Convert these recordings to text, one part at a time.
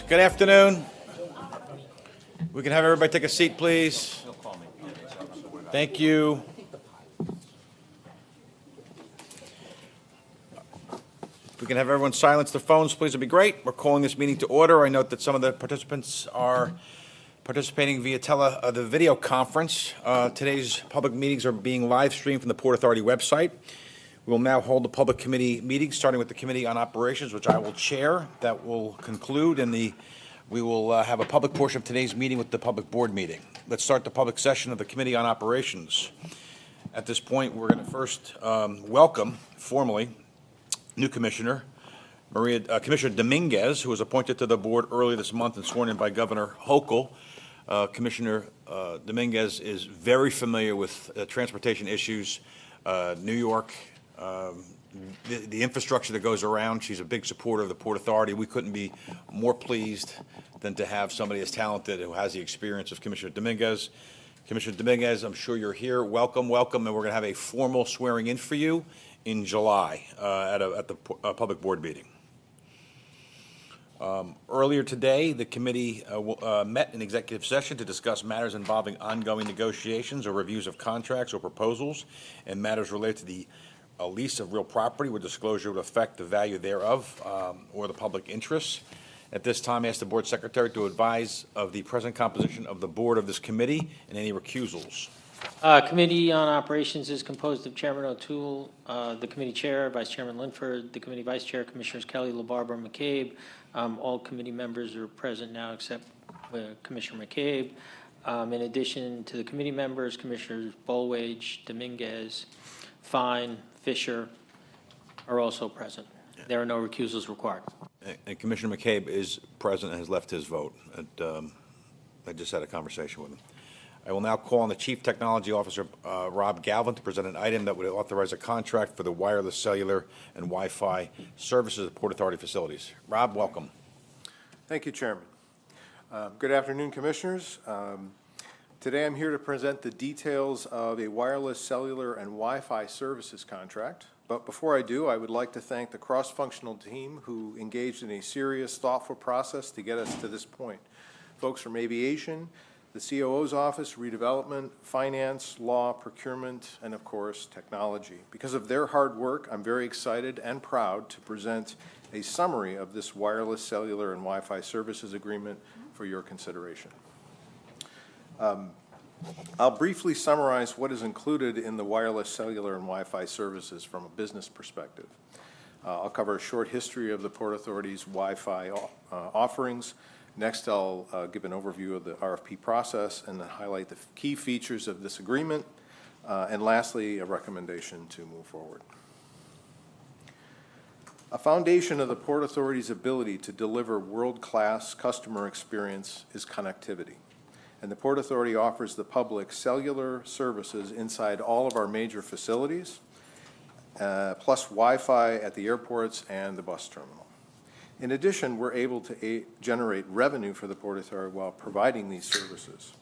Good afternoon. We can have everybody take a seat, please. Thank you. If we can have everyone silence their phones, please, it'd be great. We're calling this meeting to order. I note that some of the participants are participating via the video conference. Today's public meetings are being live streamed from the Port Authority website. We will now hold the public committee meeting, starting with the Committee on Operations, which I will chair. That will conclude, and we will have a public portion of today's meeting with the public board meeting. Let's start the public session of the Committee on Operations. At this point, we're going to first welcome formally new Commissioner Commissioner Dominguez, who was appointed to the board earlier this month and sworn in by Governor Hochul. Commissioner Dominguez is very familiar with transportation issues, New York, the infrastructure that goes around. She's a big supporter of the Port Authority. We couldn't be more pleased than to have somebody as talented who has the experience of Commissioner Dominguez. Commissioner Dominguez, I'm sure you're here. Welcome, welcome, and we're going to have a formal swearing in for you in July at the public board meeting. Earlier today, the committee met in executive session to discuss matters involving ongoing negotiations or reviews of contracts or proposals and matters related to the lease of real property where disclosure would affect the value thereof or the public interests. At this time, I ask the board secretary to advise of the present composition of the board of this committee and any recusals. Committee on Operations is composed of Chairman O'Toole, the committee chair, Vice Chairman Linford, the committee vice chair, Commissioners Kelly, LaBarbera, McCabe. All committee members are present now except Commissioner McCabe. In addition to the committee members, Commissioners Bollwage, Dominguez, Fine, Fisher are also present. There are no recusals required. And Commissioner McCabe is present and has left his vote. I just had a conversation with him. I will now call on the Chief Technology Officer, Rob Galvin, to present an item that would authorize a contract for the wireless cellular and Wi-Fi services at Port Authority facilities. Rob, welcome. Thank you, Chairman. Good afternoon, Commissioners. Today I'm here to present the details of a wireless cellular and Wi-Fi services contract. But before I do, I would like to thank the cross-functional team who engaged in a serious, thoughtful process to get us to this point. Folks from aviation, the COO's office, redevelopment, finance, law, procurement, and of course, technology. Because of their hard work, I'm very excited and proud to present a summary of this wireless cellular and Wi-Fi services agreement for your consideration. I'll briefly summarize what is included in the wireless cellular and Wi-Fi services from a business perspective. I'll cover a short history of the Port Authority's Wi-Fi offerings. Next, I'll give an overview of the RFP process and then highlight the key features of this agreement. And lastly, a recommendation to move forward. A foundation of the Port Authority's ability to deliver world-class customer experience is connectivity. And the Port Authority offers the public cellular services inside all of our major facilities, plus Wi-Fi at the airports and the bus terminal. In addition, we're able to generate revenue for the Port Authority while providing these services.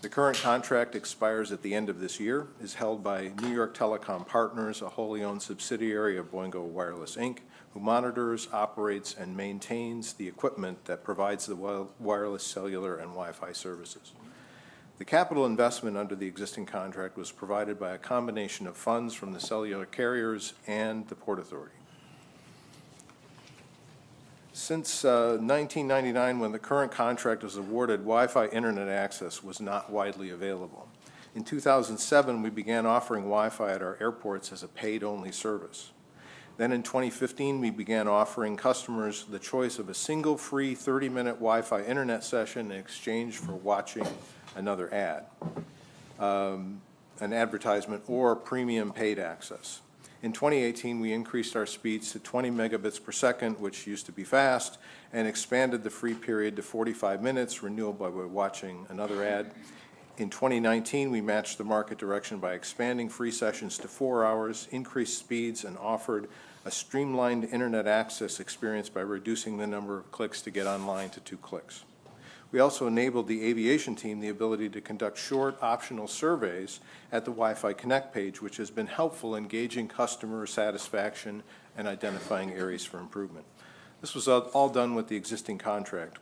The current contract expires at the end of this year, is held by New York Telecom Partners, a wholly owned subsidiary of Boingo Wireless, Inc., who monitors, operates, and maintains the equipment that provides the wireless cellular and Wi-Fi services. The capital investment under the existing contract was provided by a combination of funds from the cellular carriers and the Port Authority. Since 1999, when the current contract was awarded, Wi-Fi internet access was not widely available. In 2007, we began offering Wi-Fi at our airports as a paid-only service. Then in 2015, we began offering customers the choice of a single free 30-minute Wi-Fi internet session in exchange for watching another ad, an advertisement, or premium paid access. In 2018, we increased our speeds to 20 megabits per second, which used to be fast, and expanded the free period to 45 minutes, renewable by watching another ad. In 2019, we matched the market direction by expanding free sessions to 4 hours, increased speeds, and offered a streamlined internet access experience by reducing the number of clicks to get online to 2 clicks. We also enabled the aviation team the ability to conduct short optional surveys at the Wi-Fi Connect page, which has been helpful in gauging customer satisfaction and identifying areas for improvement. This was all done with the existing contract.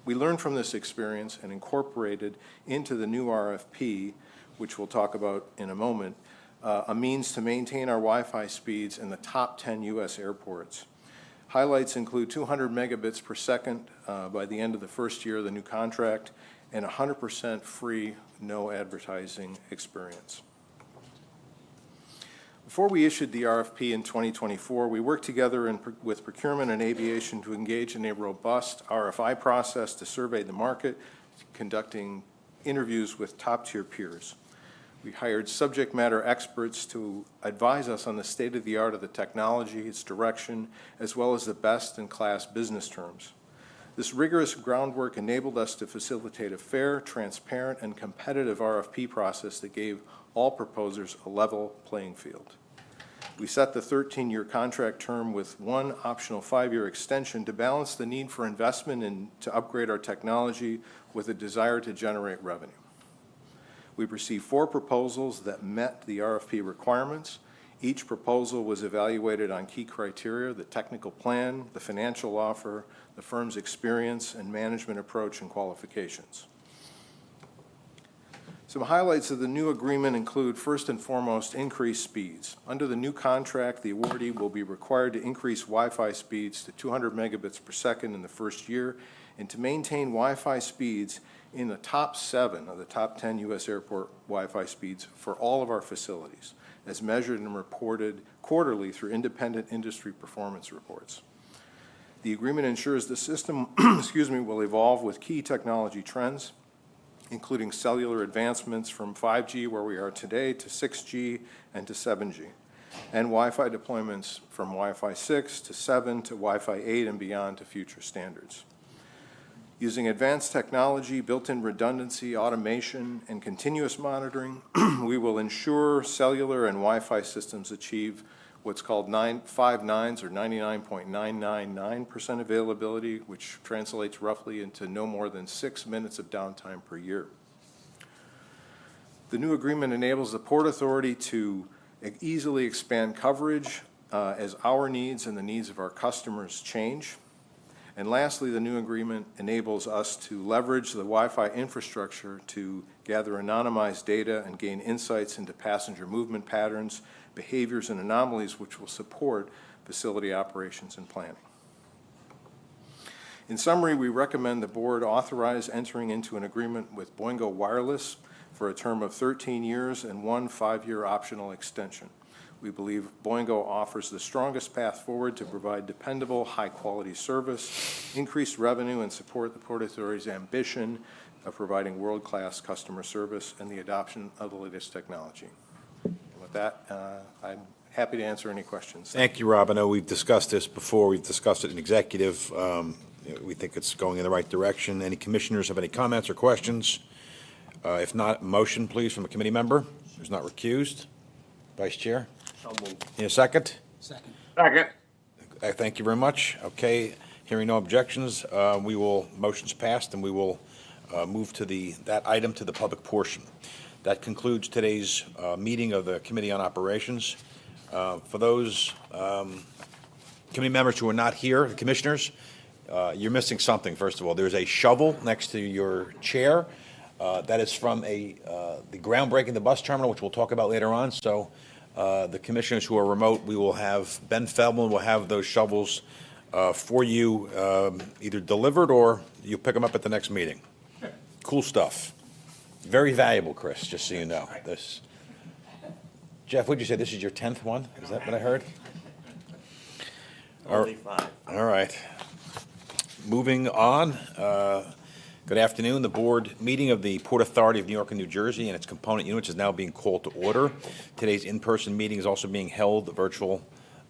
We learned from this experience and incorporated into the new RFP, which we'll talk about in a moment, a means to maintain our Wi-Fi speeds in the top 10 U.S. airports. Highlights include 200 megabits per second by the end of the first year of the new contract and 100% free, no advertising experience. Before we issued the RFP in 2024, we worked together with procurement and aviation to engage in a robust RFI process to survey the market, conducting interviews with top-tier peers. We hired subject matter experts to advise us on the state-of-the-art of the technology, its direction, as well as the best-in-class business terms. This rigorous groundwork enabled us to facilitate a fair, transparent, and competitive RFP process that gave all proposers a level playing field. We set the 13-year contract term with one optional 5-year extension to balance the need for investment and to upgrade our technology with a desire to generate revenue. We received 4 proposals that met the RFP requirements. Each proposal was evaluated on key criteria: the technical plan, the financial offer, the firm's experience, and management approach and qualifications. Some highlights of the new agreement include, first and foremost, increased speeds. Under the new contract, the awardee will be required to increase Wi-Fi speeds to 200 megabits per second in the first year and to maintain Wi-Fi speeds in the top 7 of the top 10 U.S. airport Wi-Fi speeds for all of our facilities, as measured and reported quarterly through independent industry performance reports. The agreement ensures the system will evolve with key technology trends, including cellular advancements from 5G, where we are today, to 6G and to 7G, and Wi-Fi deployments from Wi-Fi 6 to 7 to Wi-Fi 8 and beyond to future standards. Using advanced technology, built-in redundancy, automation, and continuous monitoring, we will ensure cellular and Wi-Fi systems achieve what's called 5 nines or 99.999% availability, which translates roughly into no more than 6 minutes of downtime per year. The new agreement enables the Port Authority to easily expand coverage as our needs and the needs of our customers change. And lastly, the new agreement enables us to leverage the Wi-Fi infrastructure to gather anonymized data and gain insights into passenger movement patterns, behaviors, and anomalies, which will support facility operations and planning. In summary, we recommend the board authorize entering into an agreement with Boingo Wireless for a term of 13 years and 1 5-year optional extension. We believe Boingo offers the strongest path forward to provide dependable, high-quality service, increase revenue, and support the Port Authority's ambition of providing world-class customer service and the adoption of the latest technology. And with that, I'm happy to answer any questions. Thank you, Rob. I know we've discussed this before. We've discussed it in executive. We think it's going in the right direction. Any commissioners have any comments or questions? If not, motion, please, from a committee member who's not recused. Vice Chair? So moved. In a second? Second. Second. Thank you very much. Okay, hearing no objections, motion's passed, and we will move to that item to the public portion. That concludes today's meeting of the Committee on Operations. For those committee members who are not here, the commissioners, you're missing something, first of all. There's a shovel next to your chair. That is from the groundbreaking the bus terminal, which we'll talk about later on. So the commissioners who are remote, we will have Ben Feldman will have those shovels for you either delivered or you pick them up at the next meeting. Cool stuff. Very valuable, Chris, just so you know. This. Jeff, would you say this is your 10th one? Is that what I heard? Only 5. All right. Moving on. Good afternoon. The board meeting of the Port Authority of New York and New Jersey and its component units is now being called to order. Today's in-person meeting is also being held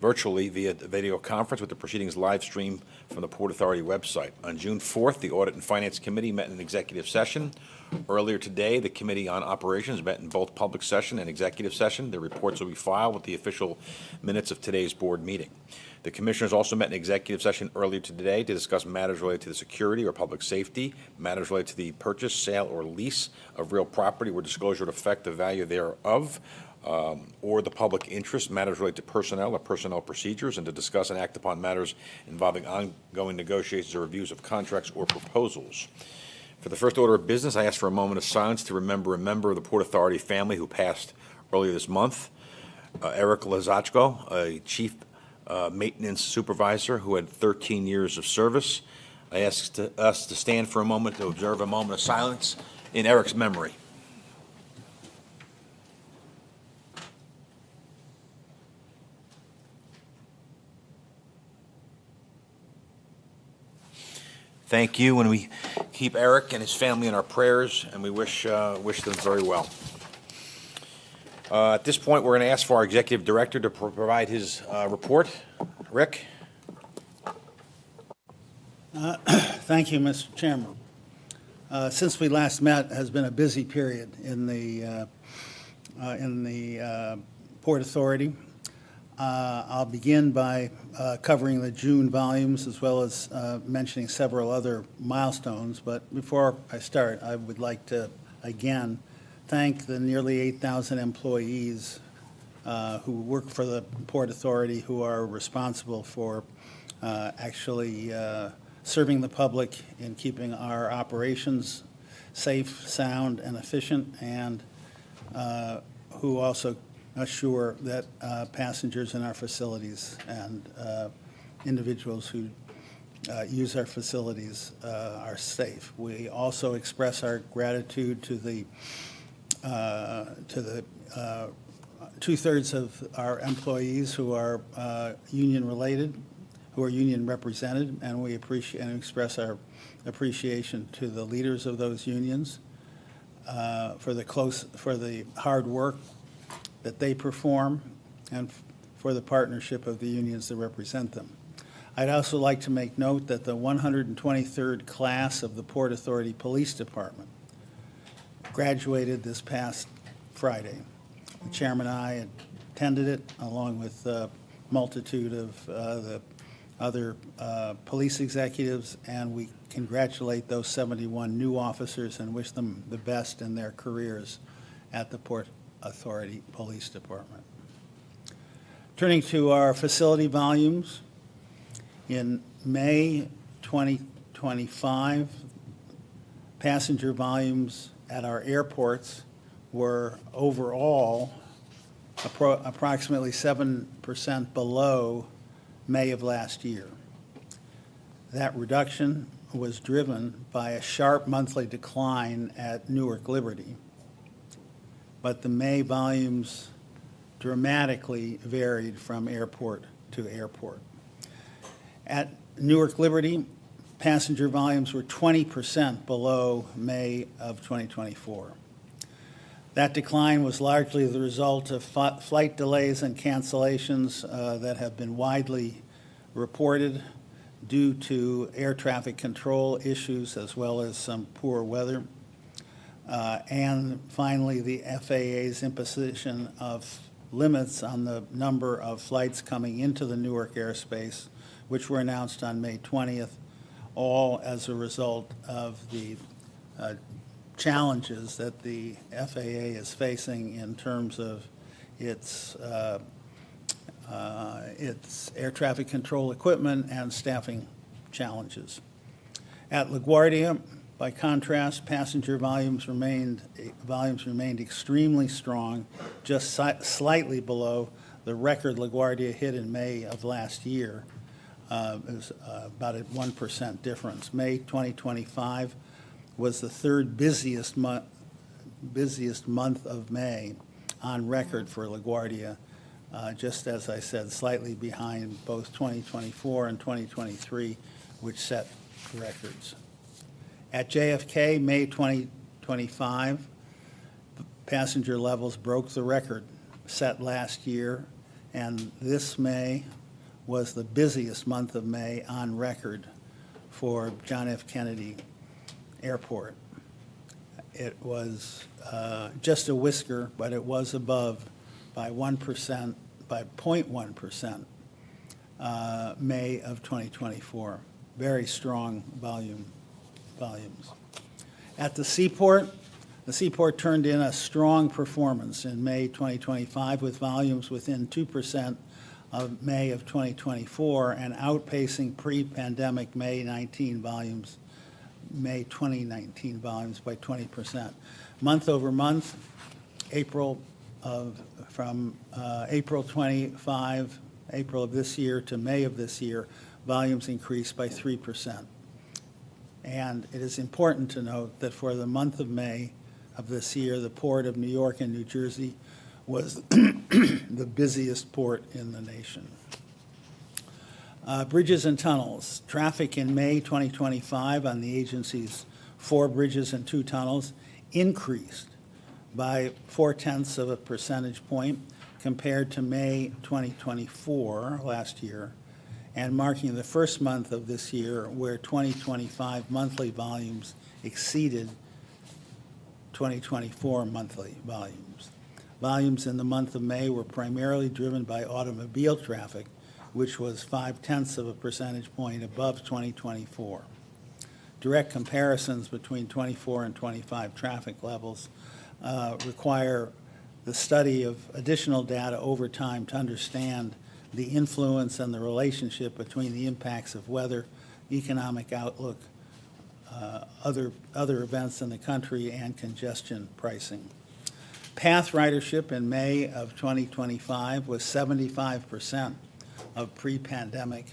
virtually via video conference with the proceedings live streamed from the Port Authority website. On June 4th, the Audit and Finance Committee met in an executive session. Earlier today, the Committee on Operations met in both public session and executive session. Their reports will be filed with the official minutes of today's board meeting. The Commissioners also met in executive session earlier today to discuss matters related to the security or public safety, matters related to the purchase, sale, or lease of real property where disclosure would affect the value thereof, or the public interest, matters related to personnel or personnel procedures, and to discuss and act upon matters involving ongoing negotiations or reviews of contracts or proposals. For the first order of business, I ask for a moment of silence to remember a member of the Port Authority family who passed earlier this month, Eric Lazachko, a chief maintenance supervisor who had 13 years of service. I ask us to stand for a moment to observe a moment of silence in Eric's memory. Thank you, and we keep Eric and his family in our prayers, and we wish them very well. At this point, we're going to ask for our executive director to provide his report. Rick? Thank you, Mr. Chairman. Since we last met, has been a busy period in the Port Authority. I'll begin by covering the June volumes as well as mentioning several other milestones. But before I start, I would like to again thank the nearly 8,000 employees who work for the Port Authority, who are responsible for actually serving the public in keeping our operations safe, sound, and efficient, and who also assure that passengers in our facilities and individuals who use our facilities are safe. We also express our gratitude to the two-thirds of our employees who are union-related, who are union represented, and we appreciate and express our appreciation to the leaders of those unions for the hard work that they perform and for the partnership of the unions that represent them. I'd also like to make note that the 123rd class of the Port Authority Police Department graduated this past Friday. The chairman and I attended it, along with a multitude of the other police executives, and we congratulate those 71 new officers and wish them the best in their careers at the Port Authority Police Department. Turning to our facility volumes, in May 2025, passenger volumes at our airports were overall approximately 7% below May of last year. That reduction was driven by a sharp monthly decline at Newark Liberty, but the May volumes dramatically varied from airport to airport. At Newark Liberty, passenger volumes were 20% below May of 2024. That decline was largely the result of flight delays and cancellations that have been widely reported due to air traffic control issues as well as some poor weather. And finally, the FAA's imposition of limits on the number of flights coming into the Newark airspace, which were announced on May 20th, all as a result of the challenges that the FAA is facing in terms of its air traffic control equipment and staffing challenges. At LaGuardia, by contrast, passenger volumes remained extremely strong, just slightly below the record LaGuardia hit in May of last year. It was about a 1% difference. May 2025 was the third busiest month of May on record for LaGuardia, just as I said, slightly behind both 2024 and 2023, which set records. At JFK, May 2025, passenger levels broke the record set last year, and this May was the busiest month of May on record for John F. Kennedy Airport. It was just a whisker, but it was above by 1%, by 0.1%, May of 2024. Very strong volumes. At the seaport, The Seaport turned in a strong performance in May 2025 with volumes within 2% of May of 2024 and outpacing pre-pandemic May 2019 volumes by 20%. Month over month, from April 25, April of this year to May of this year, volumes increased by 3%. And it is important to note that for the month of May of this year, the Port of New York and New Jersey was the busiest port in the nation. Bridges and tunnels. Traffic in May 2025 on the agency's 4 bridges and 2 tunnels increased by 0.4 of a percentage point compared to May 2024, last year, and marking the first month of this year where 2025 monthly volumes exceeded 2024 monthly volumes. Volumes in the month of May were primarily driven by automobile traffic, which was 0.5 of a percentage point above 2024. Direct comparisons between 24 and 25 traffic levels require the study of additional data over time to understand the influence and the relationship between the impacts of weather, economic outlook, other events in the country, and congestion pricing. Path ridership in May of 2025 was 75% of pre-pandemic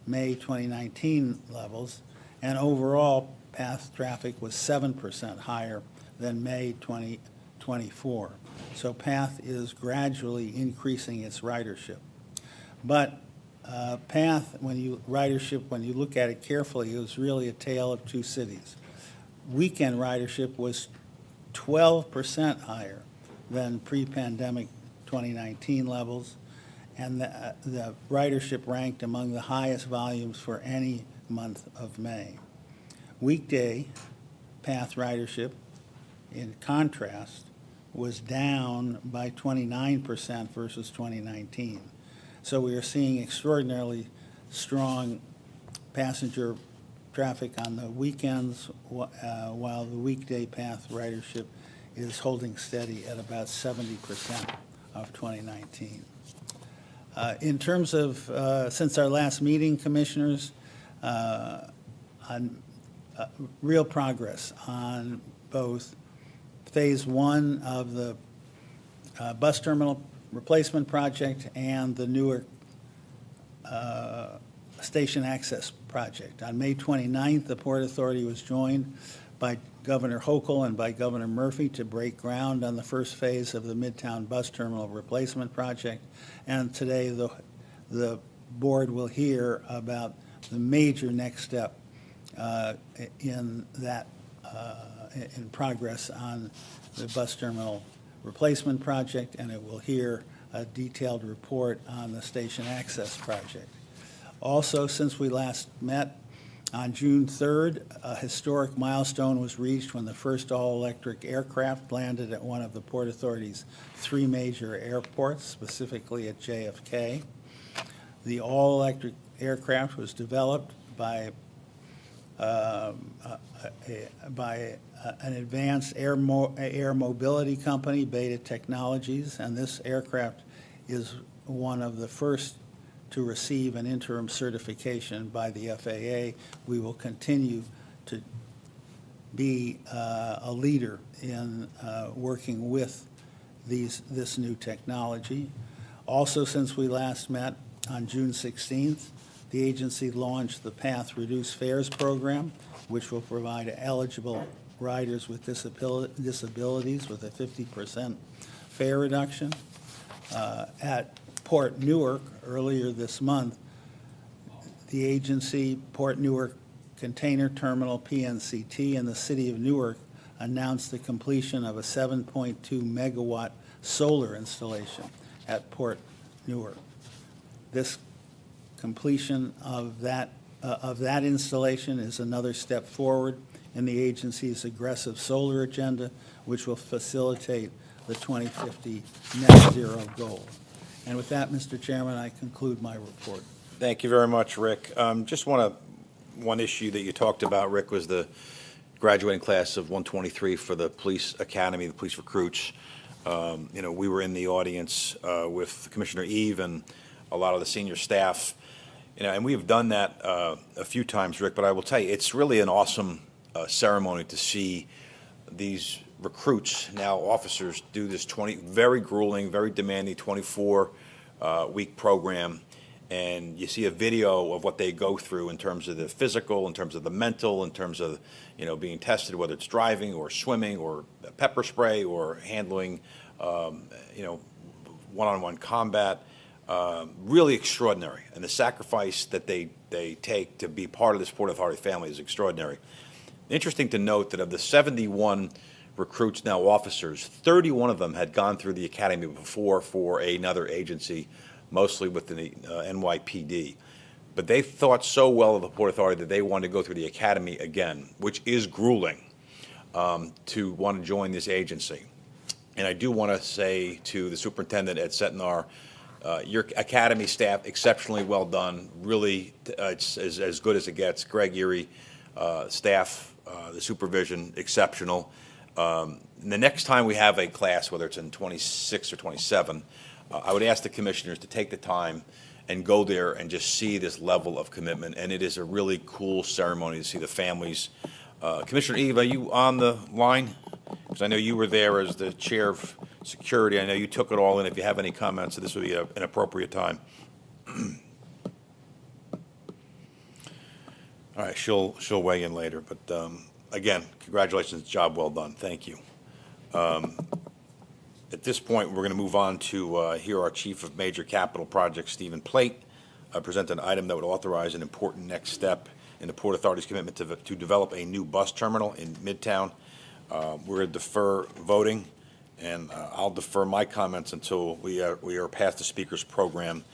May 2019 levels, and overall path traffic was 7% higher than May 2024. So path is gradually increasing its ridership. But path, when you look at it carefully, it was really a tale of 2 cities. Weekend ridership was 12% higher than pre-pandemic 2019 levels, and the ridership ranked among the highest volumes for any month of May. Weekday path ridership, in contrast, was down by 29% versus 2019. So we are seeing extraordinarily strong passenger traffic on the weekends, while the weekday path ridership is holding steady at about 70% of 2019. In terms of, since our last meeting, Commissioners, on real progress on both Phase 1 of the bus terminal replacement project and the Newark station access project. On May 29th, the Port Authority was joined by Governor Hochul and by Governor Murphy to break ground on the first phase of the Midtown Bus Terminal Replacement Project. And today, the board will hear about the major next step in progress on the bus terminal replacement project, and it will hear a detailed report on the station access project. Also, since we last met, on June 3rd, a historic milestone was reached when the first all-electric aircraft landed at one of the Port Authority's 3 major airports, specifically at JFK. The all-electric aircraft was developed by an advanced air mobility company, Beta Technologies, and this aircraft is one of the first to receive an interim certification by the FAA. We will continue to be a leader in working with this new technology. Also, since we last met on June 16th, the agency launched the PATH Reduced Fares program, which will provide eligible riders with disabilities with a 50% fare reduction. At Port Newark earlier this month, the agency, Port Newark Container Terminal, PNCT, and the City of Newark announced the completion of a 7.2 megawatt solar installation at Port Newark. This completion of that installation is another step forward in the agency's aggressive solar agenda, which will facilitate the 2050 net zero goal. And with that, Mr. Chairman, I conclude my report. Thank you very much, Rick. Just one issue that you talked about, Rick, was the graduating class of 123 for the police academy, the police recruits. We were in the audience with Commissioner Eve and a lot of the senior staff. And we've done that a few times, Rick, but I will tell you, it's really an awesome ceremony to see these recruits, now officers, do this very grueling, very demanding 24-week program. And you see a video of what they go through in terms of the physical, in terms of the mental, in terms of, being tested, whether it's driving or swimming or pepper spray or handling, one-on-one combat. Really extraordinary. And the sacrifice that they take to be part of this Port Authority family is extraordinary. Interesting to note that of the 71 recruits, now officers, 31 of them had gone through the academy before for another agency, mostly with the NYPD. But they thought so well of the Port Authority that they wanted to go through the academy again, which is grueling, to want to join this agency. And I do want to say to the superintendent, Ed Setnar, your academy staff, exceptionally well done. Really, it's as good as it gets. Greg Erie, staff, the supervision, exceptional. The next time we have a class, whether it's in 26 or 27, I would ask the commissioners to take the time and go there and just see this level of commitment. And it is a really cool ceremony to see the families. Commissioner Eve, are you on the line? Because I know you were there as the chair of security. I know you took it all in. If you have any comments, this would be an appropriate time. All right, she'll weigh in later. But again, congratulations, job well done. Thank you. At this point, we're going to move on to hear our Chief of Major Capital Projects, Stephen Plate, present an item that would authorize an important next step in the Port Authority's commitment to develop a new bus terminal in Midtown. We're going to defer voting, and I'll defer my comments until we are past the speaker's program.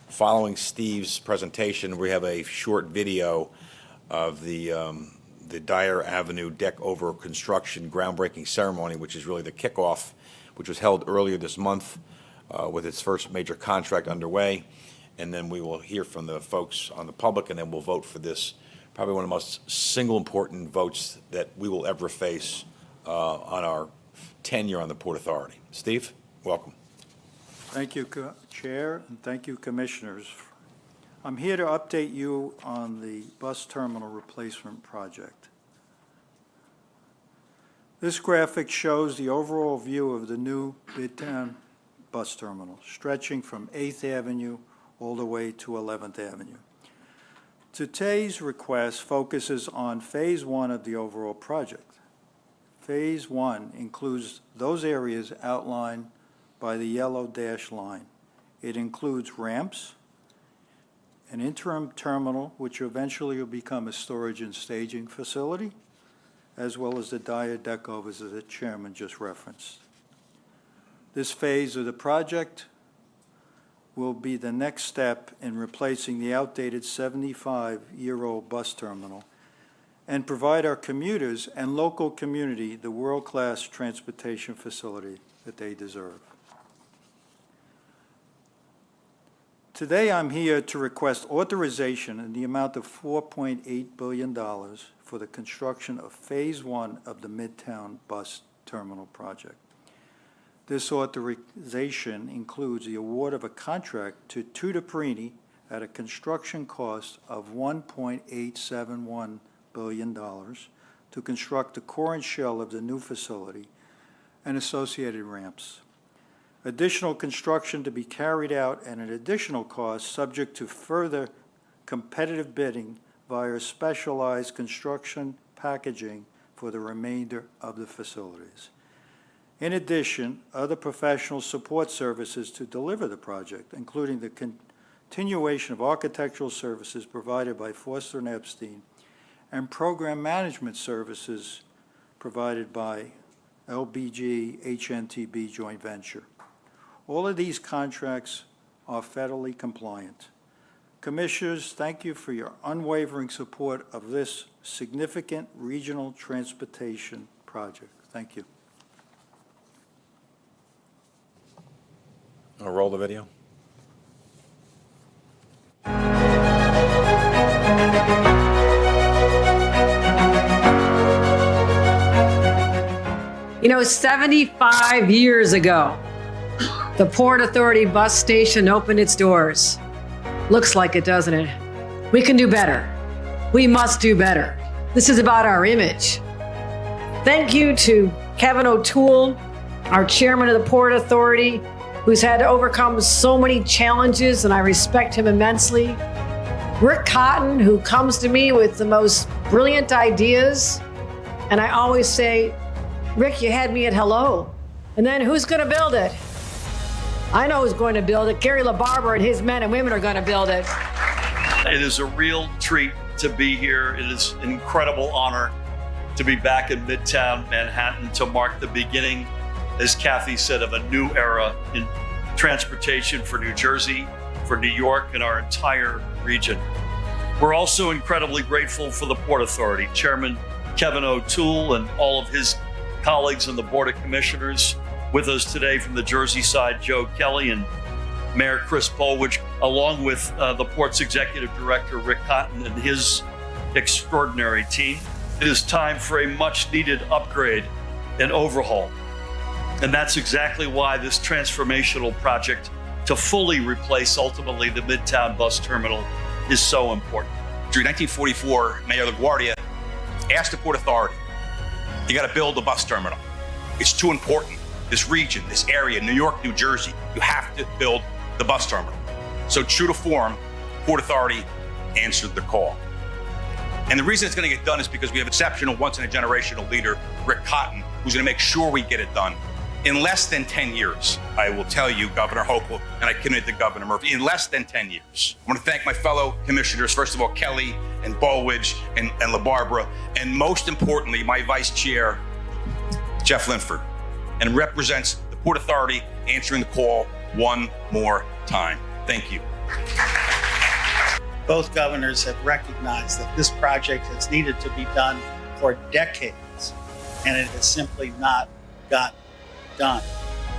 Following Steve's presentation, we have a short video of the Dyer Avenue deck over construction groundbreaking ceremony, which is really the kickoff, which was held earlier this month with its first major contract underway. And then we will hear from the folks on the public, and then we'll vote for this, probably one of the most single important votes that we will ever face on our tenure on the Port Authority. Steve, welcome. Thank you, Chair, and thank you, Commissioners. I'm here to update you on the bus terminal replacement project. This graphic shows the overall view of the new Midtown bus terminal, stretching from 8th Avenue all the way to 11th Avenue. Today's request focuses on Phase 1 of the overall project. Phase 1 includes those areas outlined by the yellow dashed line. It includes ramps, an interim terminal, which eventually will become a storage and staging facility, as well as the Dyer deck overs that the chairman just referenced. This phase of the project will be the next step in replacing the outdated 75-year-old bus terminal and provide our commuters and local community the world-class transportation facility that they deserve. Today, I'm here to request authorization in the amount of $4.8 billion for the construction of Phase 1 of the Midtown Bus Terminal project. This authorization includes the award of a contract to Tutor Perini at a construction cost of $1.871 billion to construct the core and shell of the new facility and associated ramps. Additional construction to be carried out at an additional cost subject to further competitive bidding via specialized construction packaging for the remainder of the facilities. In addition, other professional support services to deliver the project, including the continuation of architectural services provided by Foster and Epstein and program management services provided by LBG HNTB joint venture. All of these contracts are federally compliant. Commissioners, thank you for your unwavering support of this significant regional transportation project. Thank you. I'll roll the video. You know, 75 years ago, the Port Authority bus station opened its doors. Looks like it, doesn't it? We can do better. We must do better. This is about our image. Thank you to Kevin O'Toole, our chairman of the Port Authority, who's had to overcome so many challenges, and I respect him immensely. Rick Cotton, who comes to me with the most brilliant ideas, and I always say, Rick, you had me at hello. And then who's going to build it? I know who's going to build it. Gary LaBarbera and his men and women are going to build it. It is a real treat to be here. It is an incredible honor to be back in Midtown Manhattan to mark the beginning, as Kathy said, of a new era in transportation for New Jersey, for New York, and our entire region. We're also incredibly grateful for the Port Authority, Chairman Kevin O'Toole and all of his colleagues on the Board of Commissioners. With us today from the Jersey side, Joe Kelly and Mayor Chris Polwich, along with the Port's Executive Director, Rick Cotton, and his extraordinary team. It is time for a much-needed upgrade and overhaul. And that's exactly why this transformational project to fully replace, ultimately, the Midtown bus terminal is so important. During 1944, Mayor LaGuardia asked the Port Authority, you got to build a bus terminal. It's too important. This region, this area, New York, New Jersey, you have to build the bus terminal. So true to form, Port Authority answered the call. And the reason it's going to get done is because we have exceptional, once-in-a-generational leader, Rick Cotton, who's going to make sure we get it done. In less than 10 years, I will tell you, Governor Hochul, and I commit to Governor Murphy, in less than 10 years. I want to thank my fellow commissioners, first of all, Kelly and Bolwich and LaBarbera, and most importantly, my vice chair, Jeff Linford, and represents the Port Authority answering the call one more time. Thank you. Both governors have recognized that this project has needed to be done for decades, and it has simply not gotten done.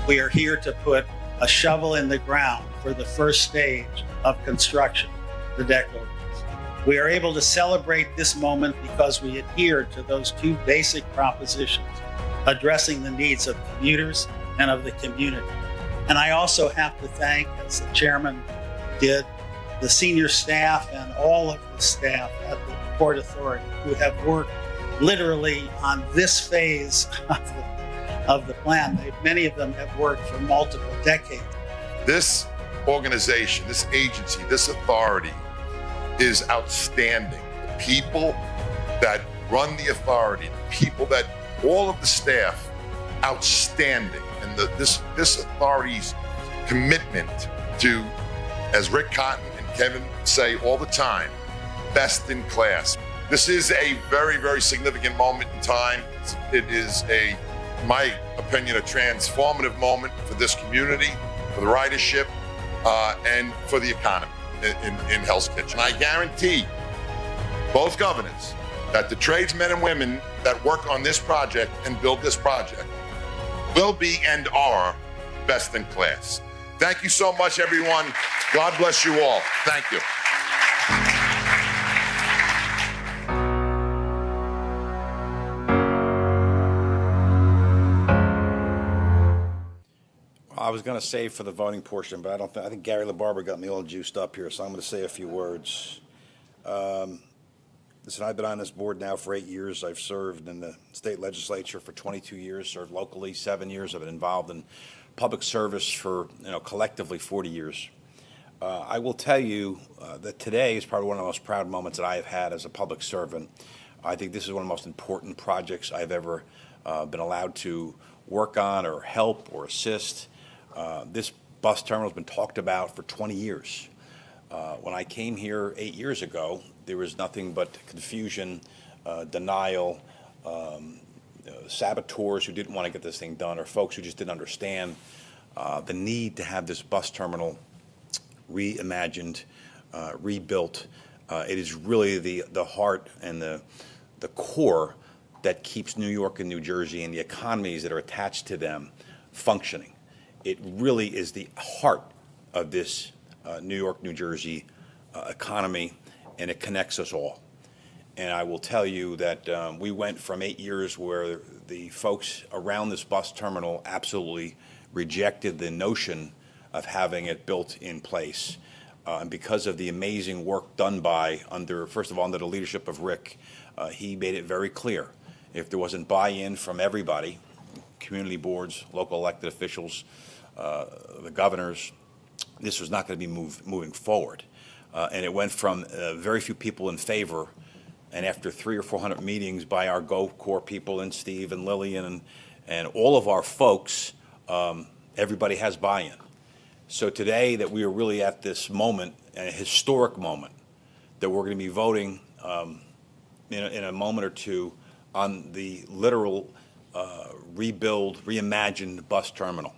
We are here to put a shovel in the ground for the first stage of construction, the deck openings. We are able to celebrate this moment because we adhere to those two basic propositions, addressing the needs of commuters and of the community. And I also have to thank, as the chairman did, the senior staff and all of the staff at the Port Authority who have worked literally on this phase of the plan. Many of them have worked for multiple decades. This organization, this agency, this authority is outstanding. The people that run the authority, the people that, all of the staff, outstanding. And this authority's commitment to, as Rick Cotton and Kevin say all the time, best in class. This is a very, very significant moment in time. It is in my opinion, a transformative moment for this community, for the ridership, and for the economy in Hell's Kitchen. I guarantee both governors that the tradesmen and women that work on this project and build this project will be and are best in class. Thank you so much, everyone. God bless you all. Thank you. I was going to save for the voting portion, but I think Gary LaBarbera got me all juiced up here, so I'm going to say a few words. Listen, I've been on this board now for 8 years. I've served in the state legislature for 22 years, served locally 7 years. I've been involved in public service for, collectively 40 years. I will tell you that today is probably one of the most proud moments that I have had as a public servant. I think this is one of the most important projects I've ever been allowed to work on or help or assist. This bus terminal has been talked about for 20 years. When I came here 8 years ago, there was nothing but confusion, denial, saboteurs who didn't want to get this thing done, or folks who just didn't understand the need to have this bus terminal reimagined, rebuilt. It is really the heart and the core that keeps New York and New Jersey and the economies that are attached to them functioning. It really is the heart of this New York, New Jersey economy, and it connects us all. And I will tell you that we went from 8 years where the folks around this bus terminal absolutely rejected the notion of having it built in place. And because of the amazing work done by, first of all, under the leadership of Rick, he made it very clear. If there wasn't buy-in from everybody, community boards, local elected officials, the governors, this was not going to be moving forward. And it went from very few people in favor, and after 300 or 400 meetings by our GoCorps people and Steve and Lillian and all of our folks, everybody has buy-in. So today that we are really at this moment, a historic moment, that we're going to be voting in a moment or two on the literal reimagined bus terminal.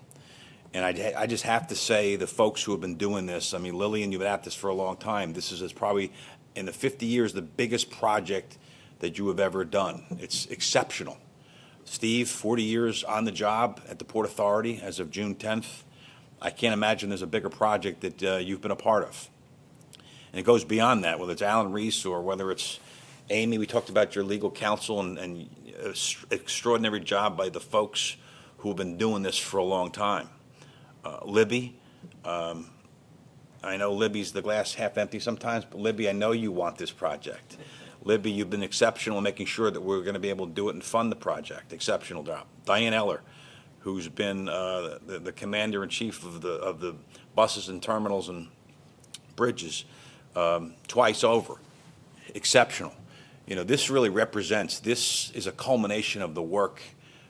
And I just have to say, the folks who have been doing this, I mean, Lillian, you've been at this for a long time. This is probably, in the 50 years, the biggest project that you have ever done. It's exceptional. Steve, 40 years on the job at the Port Authority as of June 10th. I can't imagine there's a bigger project that you've been a part of. And it goes beyond that, whether it's Alan Reese or whether it's Amy. We talked about your legal counsel and extraordinary job by the folks who have been doing this for a long time. Libby, I know Libby's the glass half empty sometimes, but Libby, I know you want this project. Libby, you've been exceptional in making sure that we're going to be able to do it and fund the project. Exceptional job. Diane Eller, who's been the commander-in-chief of the buses and terminals and bridges twice over. Exceptional. You know, this really represents, this is a culmination of the work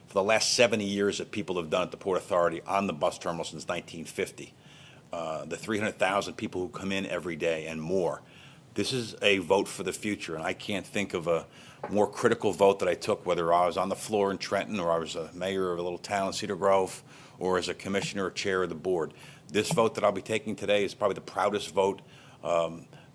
for the last 70 years that people have done at the Port Authority on the bus terminal since 1950. The 300,000 people who come in every day and more. This is a vote for the future, and I can't think of a more critical vote that I took, whether I was on the floor in Trenton or I was a mayor of a little town in Cedar Grove or as a commissioner or chair of the board. This vote that I'll be taking today is probably the proudest vote,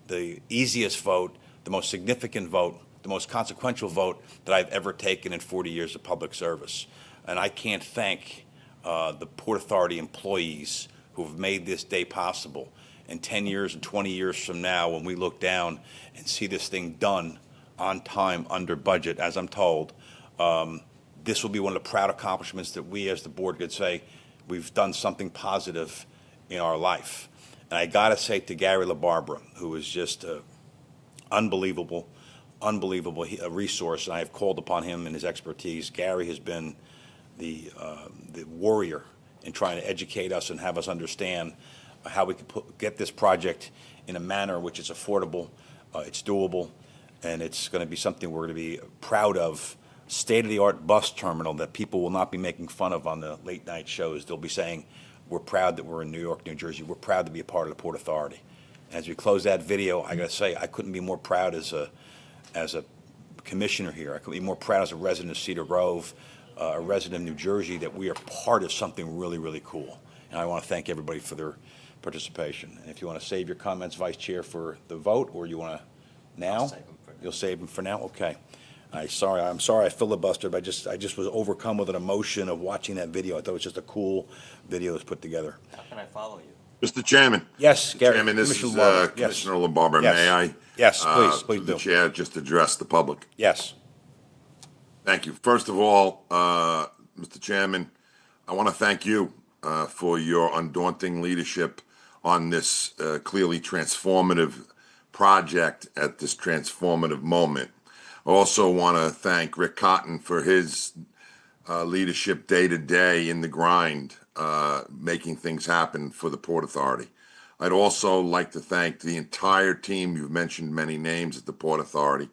the easiest vote, the most significant vote, the most consequential vote that I've ever taken in 40 years of public service. And I can't thank the Port Authority employees who have made this day possible. And 10 years and 20 years from now, when we look down and see this thing done on time, under budget, as I'm told, this will be one of the proud accomplishments that we as the board could say we've done something positive in our life. And I got to say to Gary LaBarbera, who is just unbelievable resource, and I have called upon him and his expertise. Gary has been the warrior in trying to educate us and have us understand how we can get this project in a manner which is affordable, it's doable, and it's going to be something we're going to be proud of. State-of-the-art bus terminal that people will not be making fun of on the late-night shows. They'll be saying, we're proud that we're in New York, New Jersey. We're proud to be a part of the Port Authority. As we close that video, I got to say, I couldn't be more proud as a commissioner here. I couldn't be more proud as a resident of Cedar Grove, a resident of New Jersey, that we are part of something really, really cool. And I want to thank everybody for their participation. And if you want to save your comments, Vice Chair, for the vote, or you want to now? You'll save them for now? Okay. I'm sorry I filibustered, but I just was overcome with an emotion of watching that video. I thought it was just a cool video that was put together. How can I follow you? Mr. Chairman. Yes, Mr. Gary. Chairman, this is LaBarbera. Yes. Commissioner LaBarbera. Yes. May I? Yes, please The do. chair just address the public. Yes. Thank you. First of all, Mr. Chairman, I want to thank you for your undaunting leadership on this clearly transformative project at this transformative moment. I also want to thank Rick Cotton for his leadership day to day in the grind, making things happen for the Port Authority. I'd also like to thank the entire team. You've mentioned many names at the Port Authority.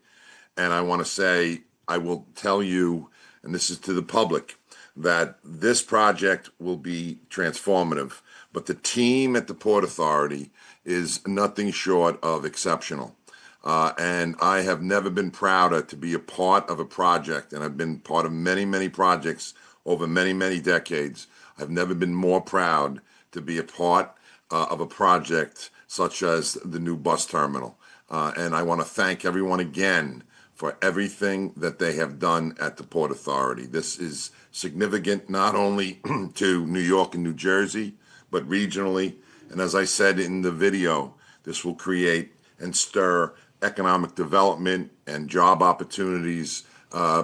And I want to say, I will tell you, and this is to the public, that this project will be transformative. But the team at the Port Authority is nothing short of exceptional. And I have never been prouder to be a part of a project, and I've been part of many, many projects over many, many decades. I've never been more proud to be a part of a project such as the new bus terminal. And I want to thank everyone again for everything that they have done at the Port Authority. This is significant not only to New York and New Jersey, but regionally. And as I said in the video, this will create and stir economic development and job opportunities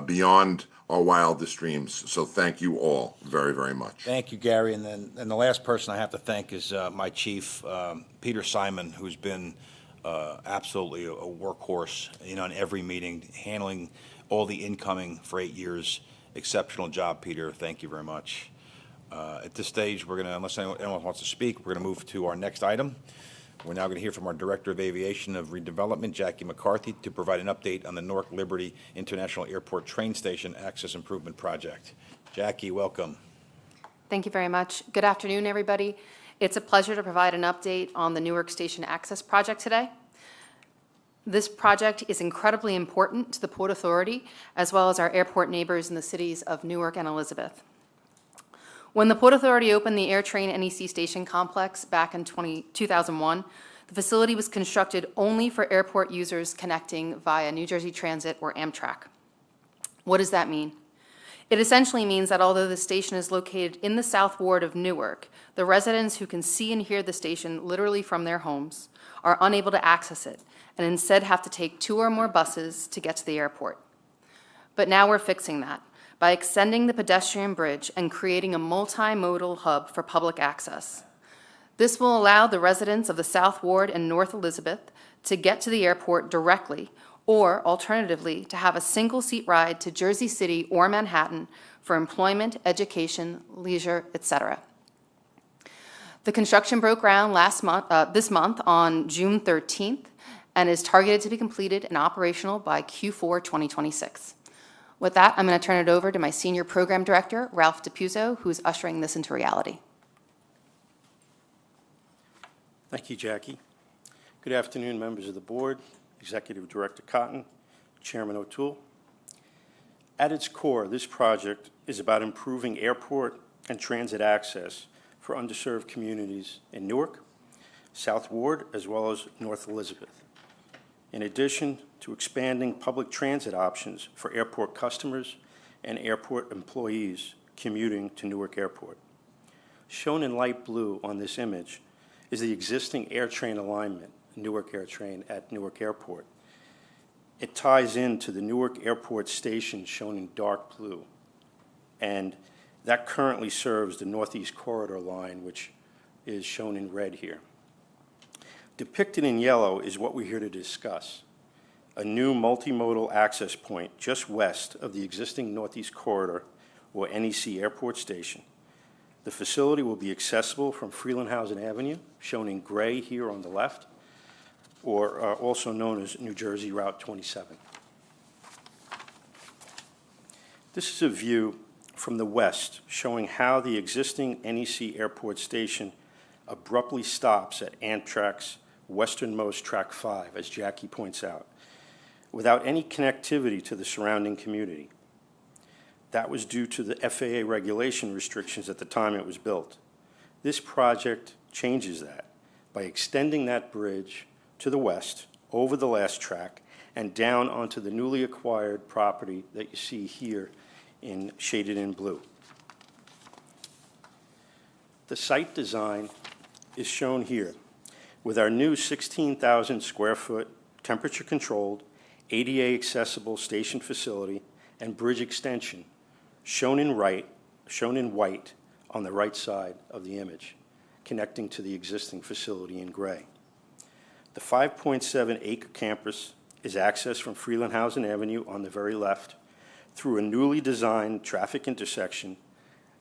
beyond our wildest dreams. So thank you all very, very much. Thank you, Gary. And the last person I have to thank is my chief, Peter Simon, who's been absolutely a workhorse, in every meeting, handling all the incoming for 8 years. Exceptional job, Peter. Thank you very much. At this stage, we're going to, unless anyone wants to speak, we're going to move to our next item. We're now going to hear from our Director of Aviation of Redevelopment, Jackie McCarthy, to provide an update on the Newark Liberty International Airport Train Station Access Improvement Project. Jackie, welcome. Thank you very much. Good afternoon, everybody. It's a pleasure to provide an update on the Newark Station Access Project today. This project is incredibly important to the Port Authority, as well as our airport neighbors in the cities of Newark and Elizabeth. When the Port Authority opened the AirTrain NEC Station Complex back in 2001, the facility was constructed only for airport users connecting via New Jersey Transit or Amtrak. What does that mean? It essentially means that although the station is located in the South Ward of Newark, the residents who can see and hear the station literally from their homes are unable to access it and instead have to take 2 or more buses to get to the airport. But now we're fixing that by extending the pedestrian bridge and creating a multimodal hub for public access. This will allow the residents of the South Ward and North Elizabeth to get to the airport directly, or alternatively, to have a single-seat ride to Jersey City or Manhattan for employment, education, leisure, etc. The construction broke ground this month on June 13th and is targeted to be completed and operational by Q4 2026. With that, I'm going to turn it over to my Senior Program Director, Ralph DiPuzzo, who's ushering this into reality. Thank you, Jackie. Good afternoon, members of the board, Executive Director Cotton, Chairman O'Toole. At its core, this project is about improving airport and transit access for underserved communities in Newark, South Ward, as well as North Elizabeth. In addition to expanding public transit options for airport customers and airport employees commuting to Newark Airport. Shown in light blue on this image is the existing AirTrain alignment, Newark AirTrain at Newark Airport. It ties into the Newark Airport station shown in dark blue, and that currently serves the Northeast Corridor line, which is shown in red here. Depicted in yellow is what we're here to discuss, a new multimodal access point just west of the existing Northeast Corridor, or NEC Airport Station. The facility will be accessible from Frelinghuysen Avenue, shown in gray here on the left, or also known as New Jersey Route 27. This is a view from the west showing how the existing NEC Airport Station abruptly stops at Amtrak's westernmost Track 5, as Jackie points out, without any connectivity to the surrounding community. That was due to the FAA regulation restrictions at the time it was built. This project changes that by extending that bridge to the west, over the last track, and down onto the newly acquired property that you see here shaded in blue. The site design is shown here with our new 16,000 square foot temperature controlled, ADA accessible station facility and bridge extension shown in white on the right side of the image, connecting to the existing facility in gray. The 5.7 acre campus is accessed from Frelinghuysen Avenue on the very left through a newly designed traffic intersection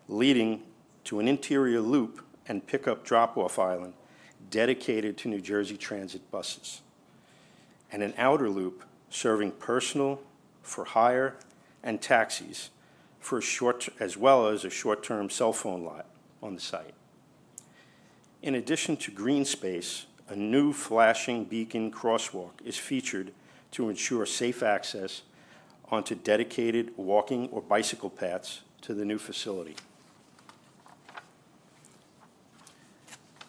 leading to an interior loop and pickup drop-off island dedicated to New Jersey Transit buses, and an outer loop serving personal, for hire, and taxis for as well as a short-term cell phone lot on the site. In addition to green space, a new flashing beacon crosswalk is featured to ensure safe access onto dedicated walking or bicycle paths to the new facility.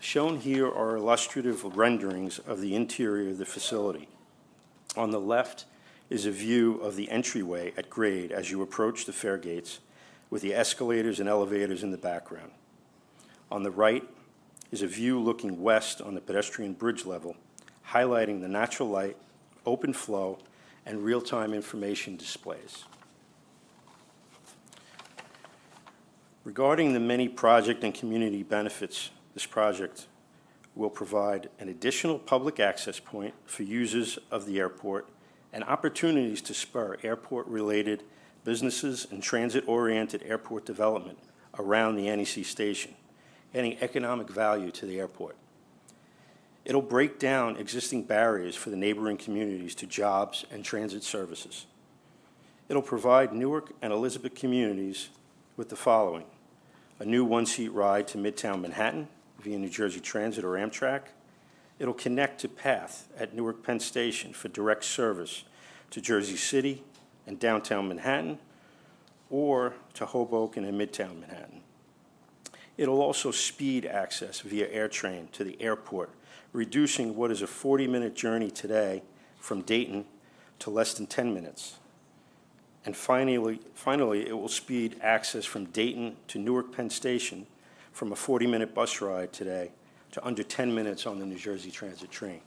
Shown here are illustrative renderings of the interior of the facility. On the left is a view of the entryway at grade as you approach the fare gates, with the escalators and elevators in the background. On the right is a view looking west on the pedestrian bridge level, highlighting the natural light, open flow, and real-time information displays. Regarding the many project and community benefits, this project will provide an additional public access point for users of the airport and opportunities to spur airport-related businesses and transit-oriented airport development around the NEC station, adding economic value to the airport. It'll break down existing barriers for the neighboring communities to jobs and transit services. It'll provide Newark and Elizabeth communities with the following: a new one-seat ride to Midtown Manhattan via New Jersey Transit or Amtrak. It'll connect to PATH at Newark Penn Station for direct service to Jersey City and downtown Manhattan, or to Hoboken and Midtown Manhattan. It'll also speed access via AirTrain to the airport, reducing what is a 40-minute journey today from Dayton to less than 10 minutes. And finally, it will speed access from Dayton to Newark Penn Station from a 40-minute bus ride today to under 10 minutes on the New Jersey Transit train.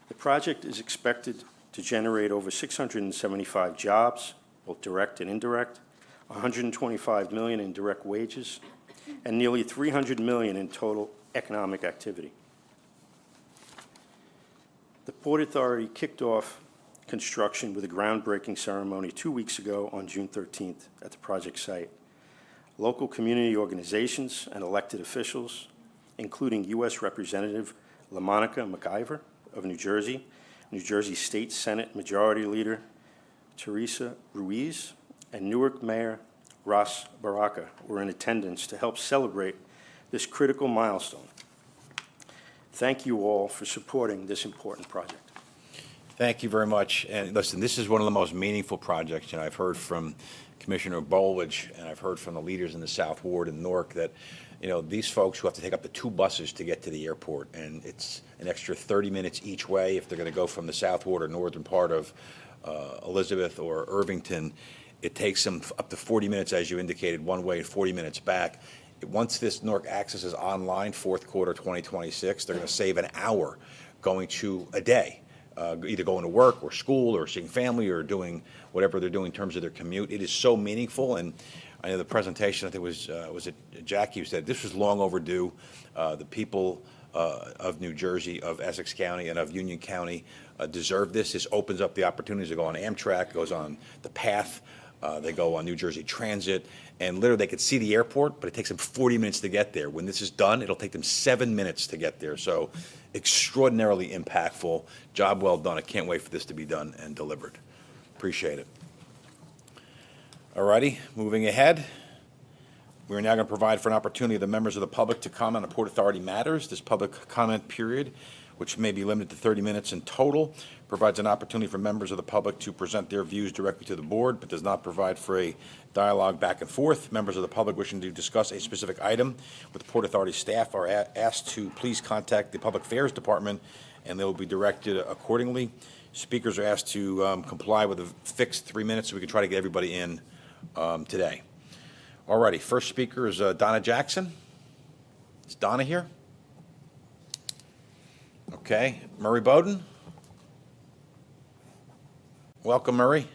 The project is expected to generate over 675 jobs, both direct and indirect, $125 million in direct wages, and nearly $300 million in total economic activity. The Port Authority kicked off construction with a groundbreaking ceremony 2 weeks ago on June 13th at the project site. Local community organizations and elected officials, including U.S. Representative LaMonica McIver of New Jersey State Senate Majority Leader Teresa Ruiz, and Newark Mayor Ras Baraka were in attendance to help celebrate this critical milestone. Thank you all for supporting this important project. Thank you very much. And listen, this is one of the most meaningful projects, and I've heard from Commissioner Bolwich, and I've heard from the leaders in the South Ward in Newark that, you know, these folks who have to take up to 2 buses to get to the airport, and it's an extra 30 minutes each way if they're going to go from the South Ward or northern part of Elizabeth or Irvington. It takes them up to 40 minutes, as you indicated, one way and 40 minutes back. Once this Newark Access is online, fourth quarter 2026, they're going to save an hour going to a day. Either going to work or school or seeing family or doing whatever they're doing in terms of their commute. It is so meaningful, and I know the presentation, I think was it Jackie who said this was long overdue. The people of New Jersey, of Essex County, and of Union County deserve this. This opens up the opportunities to go on Amtrak, goes on the PATH, they go on New Jersey Transit, and literally they could see the airport, but it takes them 40 minutes to get there. When this is done, it'll take them 7 minutes to get there. So extraordinarily impactful. Job well done. I can't wait for this to be done and delivered. Appreciate it. All righty, moving ahead. We're now going to provide for an opportunity of the members of the public to comment on Port Authority matters. This public comment period, which may be limited to 30 minutes in total, provides an opportunity for members of the public to present their views directly to the board, but does not provide for a dialogue back and forth. Members of the public wishing to discuss a specific item with the Port Authority staff are asked to please contact the Public Affairs Department, and they will be directed accordingly. Speakers are asked to comply with a fixed 3 minutes so we can try to get everybody in today. All righty, first speaker is Donna Jackson. Is Donna here? Okay, Murray Bowden. Welcome, Murray.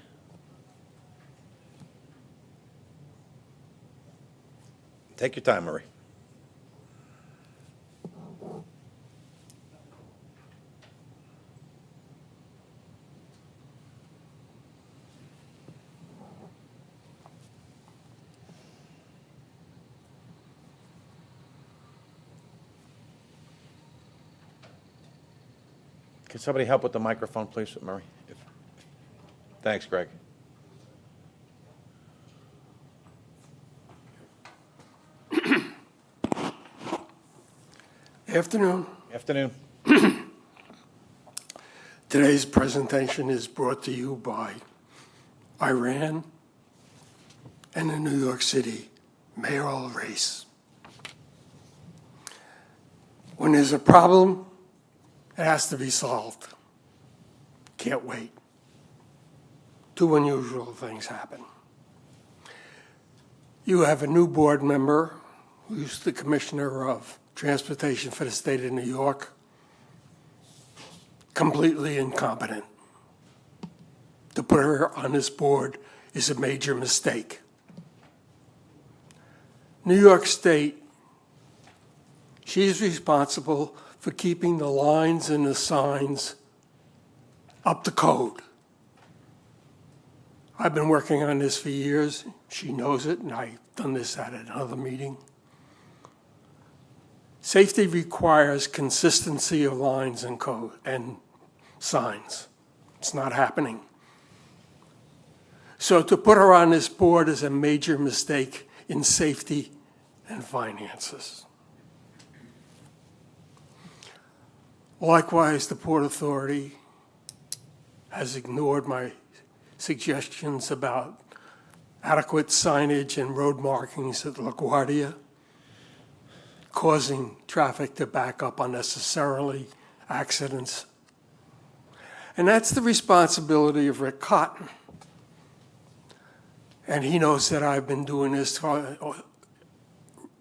Take your time, Murray. Can somebody help with the microphone, please, Murray? Thanks, Greg. Afternoon. Afternoon. Today's presentation is brought to you by Iran and the New York City mayoral race. When there's a problem, it has to be solved. Can't wait. 2 unusual things happen. You have a new board member who's the commissioner of transportation for the state of New York, completely incompetent. To put her on this board is a major mistake. New York State, she's responsible for keeping the lines and the signs up to code. I've been working on this for years. She knows it, and I've done this at another meeting. Safety requires consistency of lines and code and signs. It's not happening. So to put her on this board is a major mistake in safety and finances. Likewise, the Port Authority has ignored my suggestions about adequate signage and road markings at LaGuardia, causing traffic to back up unnecessarily, accidents. And that's the responsibility of Rick Cotton. And he knows that I've been doing this,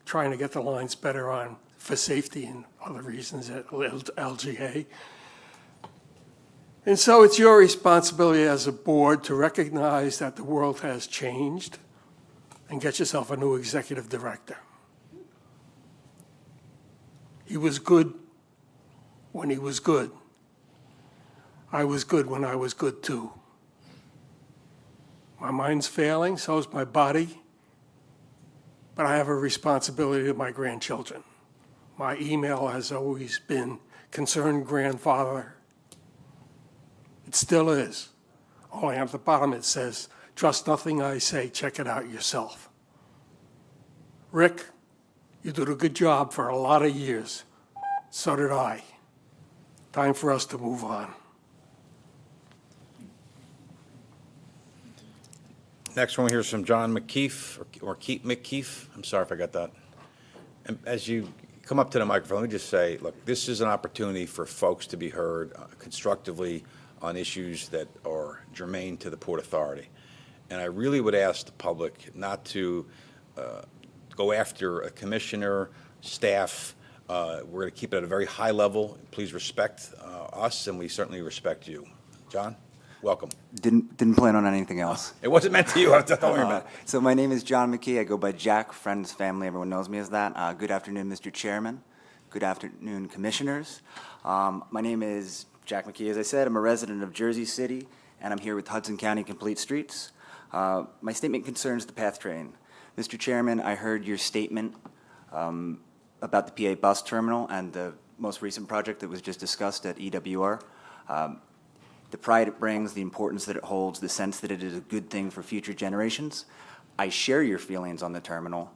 trying to get the lines better on for safety and other reasons at LGA. And so it's your responsibility as a board to recognize that the world has changed and get yourself a new executive director. He was good when he was good. I was good when I was good too. My mind's failing, so is my body, but I have a responsibility to my grandchildren. My email has always been concerned grandfather. It still is. Only at the bottom it says, trust nothing I say, check it out yourself. Rick, you did a good job for a lot of years. So did I. Time for us to move on. Next one, we hear from John McKeefe, or Keith McKeefe. I'm sorry if I got that. And as you come up to the microphone, let me just say, look, this is an opportunity for folks to be heard constructively on issues that are germane to the Port Authority. And I really would ask the public not to go after a commissioner, staff. We're going to keep it at a very high level. Please respect us, and we certainly respect you. John, welcome. Didn't plan on anything else. It wasn't meant to you. Don't worry about it. So my name is John McKee. I go by Jack, friends, family. Everyone knows me as that. Good afternoon, Mr. Chairman. Good afternoon, commissioners. My name is Jack McKee. As I said, I'm a resident of Jersey City, and I'm here with Hudson County Complete Streets. My statement concerns the PATH train. Mr. Chairman, I heard your statement about the PA bus terminal and the most recent project that was just discussed at EWR. The pride it brings, the importance that it holds, the sense that it is a good thing for future generations. I share your feelings on the terminal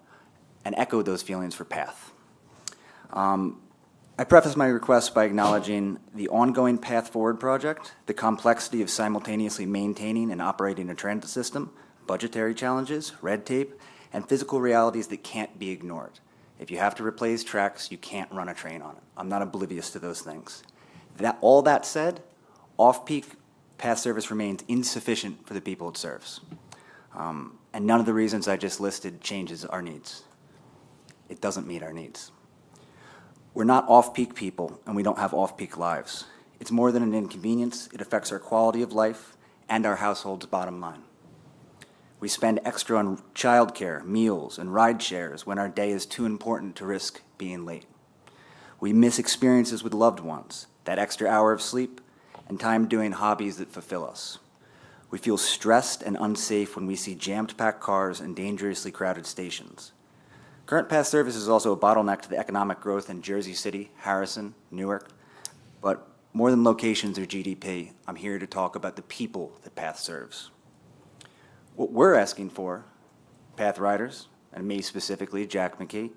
and echo those feelings for PATH. I preface my request by acknowledging the ongoing Path Forward project, the complexity of simultaneously maintaining and operating a transit system, budgetary challenges, red tape, and physical realities that can't be ignored. If you have to replace tracks, you can't run a train on it. I'm not oblivious to those things. All that said, off-peak path service remains insufficient for the people it serves. And none of the reasons I just listed changes our needs. It doesn't meet our needs. We're not off-peak people, and we don't have off-peak lives. It's more than an inconvenience. It affects our quality of life and our household's bottom line. We spend extra on childcare, meals, and ride shares when our day is too important to risk being late. We miss experiences with loved ones, that extra hour of sleep, and time doing hobbies that fulfill us. We feel stressed and unsafe when we see jammed-packed cars and dangerously crowded stations. Current path service is also a bottleneck to the economic growth in Jersey City, Harrison, Newark. But more than locations or GDP, I'm here to talk about the people that PATH serves. What we're asking for, PATH riders, and me specifically, Jack McKee,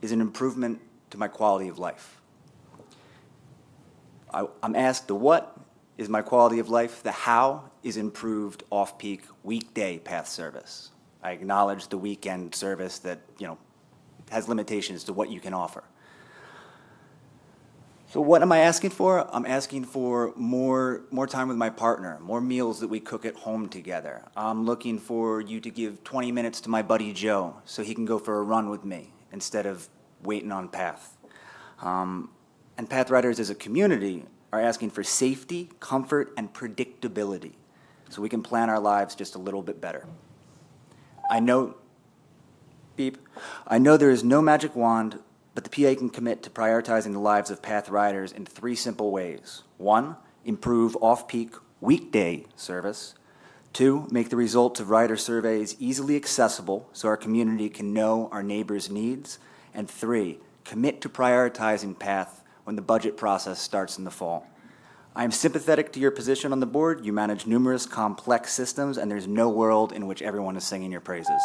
is an improvement to my quality of life. I'm asked the what is my quality of life, the how is improved off-peak weekday PATH service. I acknowledge the weekend service that, has limitations to what you can offer. So what am I asking for? I'm asking for more time with my partner, more meals that we cook at home together. I'm looking for you to give 20 minutes to my buddy Joe so he can go for a run with me instead of waiting on PATH. And PATH riders as a community are asking for safety, comfort, and predictability so we can plan our lives just a little bit better. I note Beep. I know there is no magic wand, but the PA can commit to prioritizing the lives of PATH riders in 3 simple ways. 1, improve off-peak weekday service. 2, make the results of rider surveys easily accessible so our community can know our neighbors' needs. And 3, commit to prioritizing PATH when the budget process starts in the fall. I am sympathetic to your position on the board. You manage numerous complex systems, and there's no world in which everyone is singing your praises.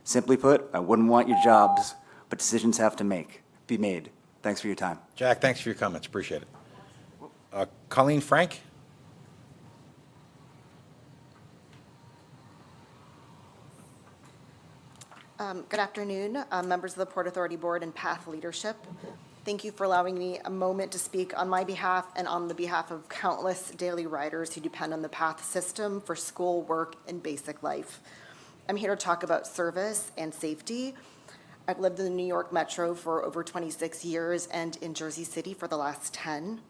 Simply put, I wouldn't want your jobs, but decisions have to be made. Thanks for your time. Jack, thanks for your comments. Appreciate it. Colleen Frank? Good afternoon, members of the Port Authority Board and PATH leadership. Thank you for allowing me a moment to speak on my behalf and on the behalf of countless daily riders who depend on the PATH system for school, work, and basic life. I'm here to talk about service and safety. I've lived in the New York Metro for over 26 years and in Jersey City for the last 10.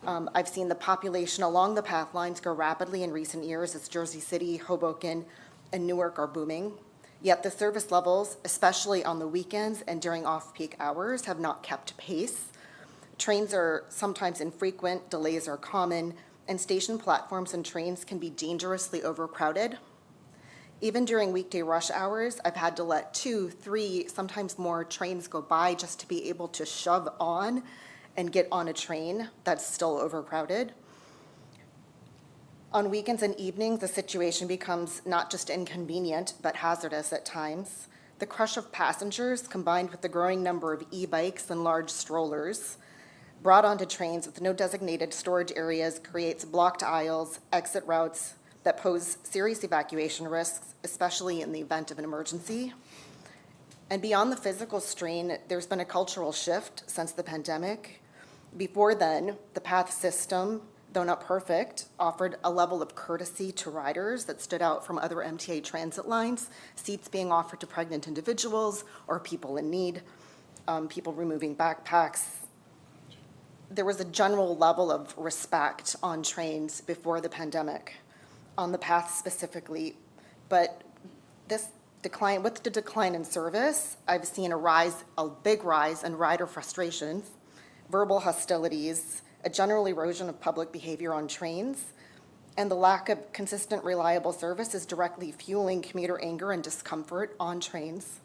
I've seen the population along the PATH lines grow rapidly in recent years as Jersey City, Hoboken, and Newark are booming. Yet the service levels, especially on the weekends and during off-peak hours, have not kept pace. Trains are sometimes infrequent, delays are common, and station platforms and trains can be dangerously overcrowded. Even during weekday rush hours, I've had to let 2, 3, sometimes more trains go by just to be able to shove on and get on a train that's still overcrowded. On weekends and evenings, the situation becomes not just inconvenient, but hazardous at times. The crush of passengers, combined with the growing number of e-bikes and large strollers, brought onto trains with no designated storage areas, creates blocked aisles, exit routes that pose serious evacuation risks, especially in the event of an emergency. And beyond the physical strain, there's been a cultural shift since the pandemic. Before then, the PATH system, though not perfect, offered a level of courtesy to riders that stood out from other MTA transit lines, seats being offered to pregnant individuals or people in need, people removing backpacks. There was a general level of respect on trains before the pandemic, on the PATH specifically, but with the decline in service, I've seen a big rise in rider frustrations, verbal hostilities, a general erosion of public behavior on trains, and the lack of consistent, reliable service is directly fueling commuter anger and discomfort on trains.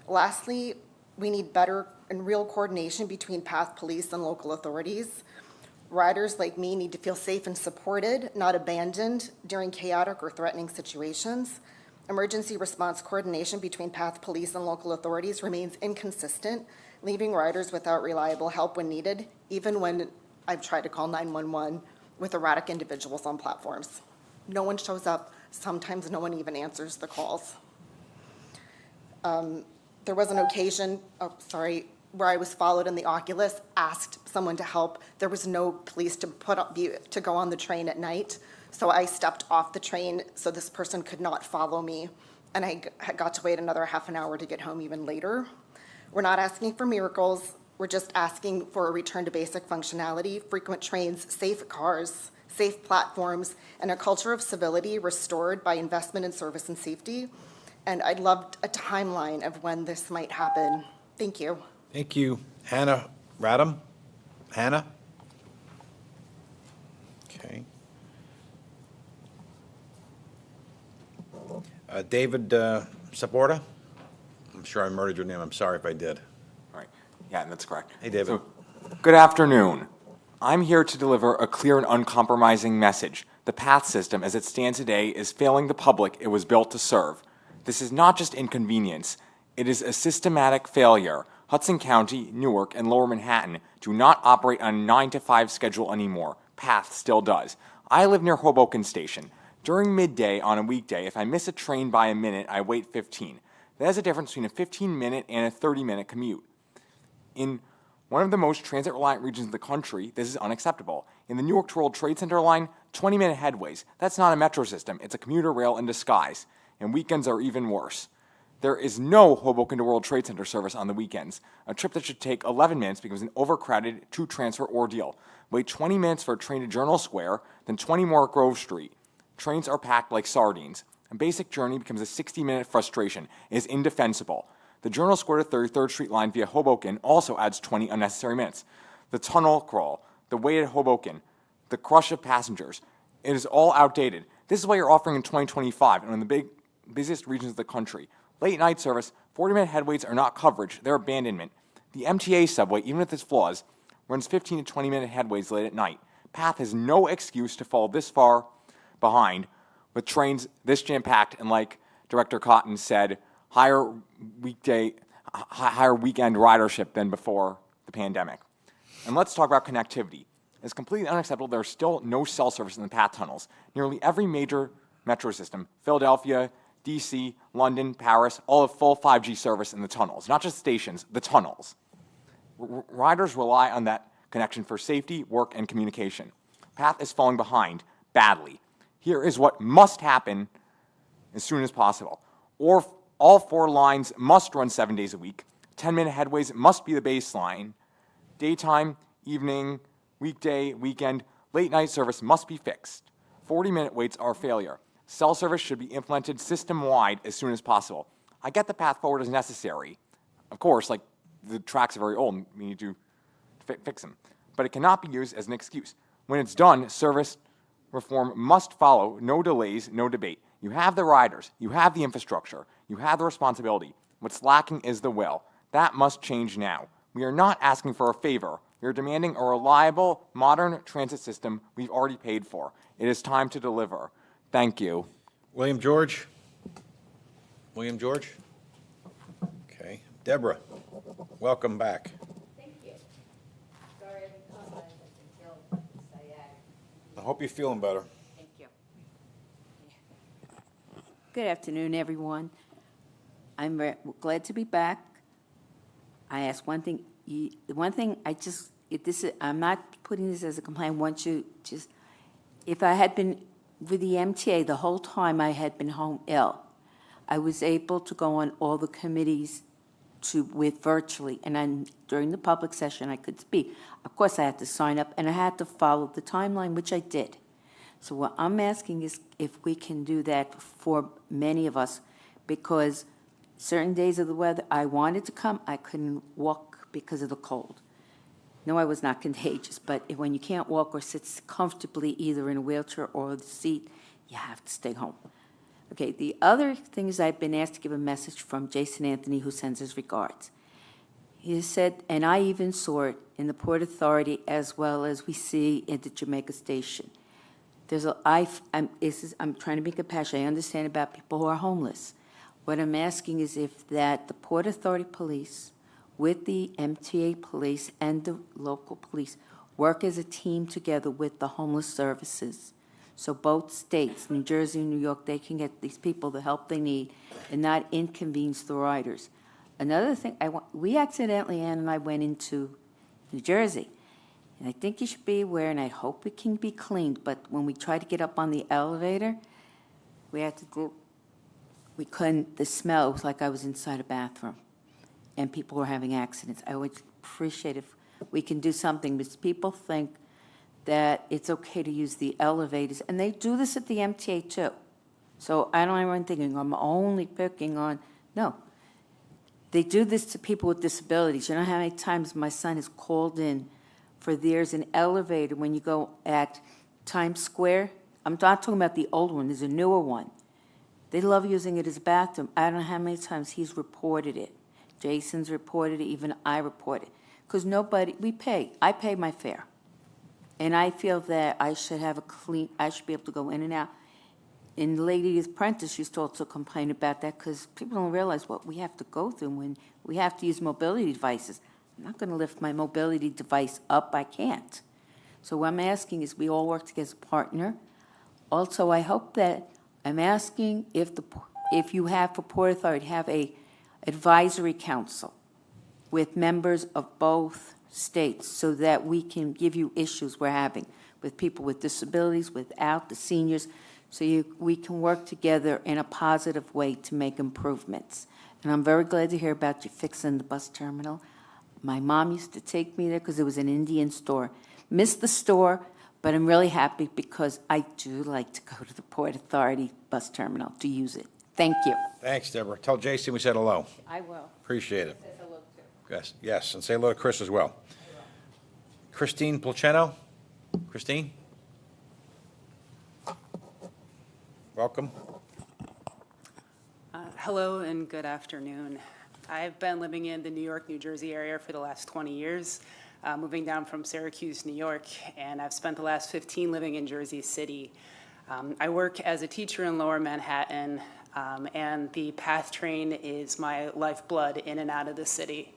Lastly, we need better and real coordination between PATH police and local authorities. Riders like me need to feel safe and supported, not abandoned during chaotic or threatening situations. Emergency response coordination between PATH police and local authorities remains inconsistent, leaving riders without reliable help when needed, even when I've tried to call 911 with erratic individuals on platforms. No one shows up. Sometimes no one even answers the calls. There was an occasion, where I was followed in the Oculus, asked someone to help. There was no police to go on the train at night, so I stepped off the train so this person could not follow me, and I got to wait another half an hour to get home even later. We're not asking for miracles. We're just asking for a return to basic functionality, frequent trains, safe cars, safe platforms, and a culture of civility restored by investment in service and safety. And I'd love a timeline of when this might happen. Thank you. Thank you. Hannah Radham? Hannah? Okay. David Saporta? I'm sure I murdered your name. I'm sorry if I did. Right. Yeah, that's correct. Hey, David. So, good afternoon. I'm here to deliver a clear and uncompromising message. The PATH system, as it stands today, is failing the public it was built to serve. This is not just inconvenience. It is a systematic failure. Hudson County, Newark, and Lower Manhattan do not operate on a 9-to-5 schedule anymore. PATH still does. I live near Hoboken Station. During midday on a weekday, if I miss a train by a minute, I wait 15. That is a difference between a 15-minute and a 30-minute commute. In one of the most transit-reliant regions of the country, this is unacceptable. In the Newark to World Trade Center line, 20-minute headways. That's not a metro system. It's a commuter rail in disguise. And weekends are even worse. There is no Hoboken to World Trade Center service on the weekends. A trip that should take 11 minutes becomes an overcrowded two-transfer ordeal. Wait 20 minutes for a train to Journal Square, then 20 more at Grove Street. Trains are packed like sardines. A basic journey becomes a 60-minute frustration. It is indefensible. The Journal Square to 33rd Street line via Hoboken also adds 20 unnecessary minutes. The tunnel crawl, the wait at Hoboken, the crush of passengers, it is all outdated. This is what you're offering in 2025 and in the busiest regions of the country. Late night service, 40-minute headwaits are not coverage, they're abandonment. The MTA subway, even with its flaws, runs 15 to 20-minute headways late at night. PATH has no excuse to fall this far behind with trains this jam-packed and, like Director Cotton said, higher weekend ridership than before the pandemic. And let's talk about connectivity. It's completely unacceptable there is still no cell service in the PATH tunnels. Nearly every major metro system, Philadelphia, DC, London, Paris, all have full 5G service in the tunnels, not just stations, the tunnels. Riders rely on that connection for safety, work, and communication. PATH is falling behind badly. Here is what must happen as soon as possible. Or all 4 lines must run 7 days a week. 10-minute headways must be the baseline. Daytime, evening, weekday, weekend, late night service must be fixed. 40-minute waits are a failure. Cell service should be implemented system-wide as soon as possible. I get the path forward is necessary. Of course, like the tracks are very old and we need to fix them. But it cannot be used as an excuse. When it's done, service reform must follow, no delays, no debate. You have the riders, you have the infrastructure, you have the responsibility. What's lacking is the will. That must change now. We are not asking for a favor. We are demanding a reliable, modern transit system we've already paid for. It is time to deliver. Thank you. William George? William George? Okay. Deborah, welcome back. Thank you. Sorry, I'm until sciatic. I hope you're feeling better. Thank you. Good afternoon, everyone. I'm glad to be back. I asked one thing. One thing I just, I'm not putting this as a complaint. I want you just, if I had been with the MTA the whole time I had been home ill, I was able to go on all the committees with virtually, and then during the public session I could speak. Of course, I had to sign up and I had to follow the timeline, which I did. So what I'm asking is if we can do that for many of us, because certain days of the weather I wanted to come, I couldn't walk because of the cold. No, I was not contagious, but when you can't walk or sit comfortably either in a wheelchair or the seat, you have to stay home. Okay, the other thing is I've been asked to give a message from Jason Anthony, who sends his regards. He said, and I even saw it in the Port Authority as well as we see at the Jamaica Station. I'm trying to be compassionate. I understand about people who are homeless. What I'm asking is if that the Port Authority police with the MTA police and the local police work as a team together with the homeless services. So both states, New Jersey and New York, they can get these people the help they need and not inconvenience the riders. Another thing, we accidentally, Ann and I went into New Jersey. And I think you should be aware, and I hope it can be cleaned, but when we tried to get up on the elevator, we couldn't, the smell was like I was inside a bathroom. And people were having accidents. I would appreciate if we can do something, because people think that it's okay to use the elevators, and they do this at the MTA too. So I don't want anyone thinking I'm only picking on, no. They do this to people with disabilities. You know how many times my son has called in for there's an elevator when you go at Times Square? I'm not talking about the old one, there's a newer one. They love using it as a bathroom. I don't know how many times he's reported it. Jason's reported it, even I report it. Because we pay. I pay my fare. And I feel that I should have I should be able to go in and out. And Lady Apprentice used to also complain about that because people don't realize what we have to go through when we have to use mobility devices. I'm not going to lift my mobility device up. I can't. So what I'm asking is we all work together as a partner. Also, I hope that I'm asking if you have for Port Authority, have a advisory council with members of both states so that we can give you issues we're having with people with disabilities, without the seniors, so we can work together in a positive way to make improvements. And I'm very glad to hear about you fixing the bus terminal. My mom used to take me there because it was an Indian store. Missed the store, but I'm really happy because I do like to go to the Port Authority bus terminal to use it. Thank you. Thanks, Deborah. Tell Jason we said hello. I will. Appreciate it. Yes, yes, and say hello to Chris as well. Christine Pulceno? Christine? Welcome. Hello and good afternoon. I've been living in the New York, New Jersey area for the last 20 years, moving down from Syracuse, New York, and I've spent the last 15 living in Jersey City. I work as a teacher in Lower Manhattan, and the PATH train is my lifeblood in and out of the city.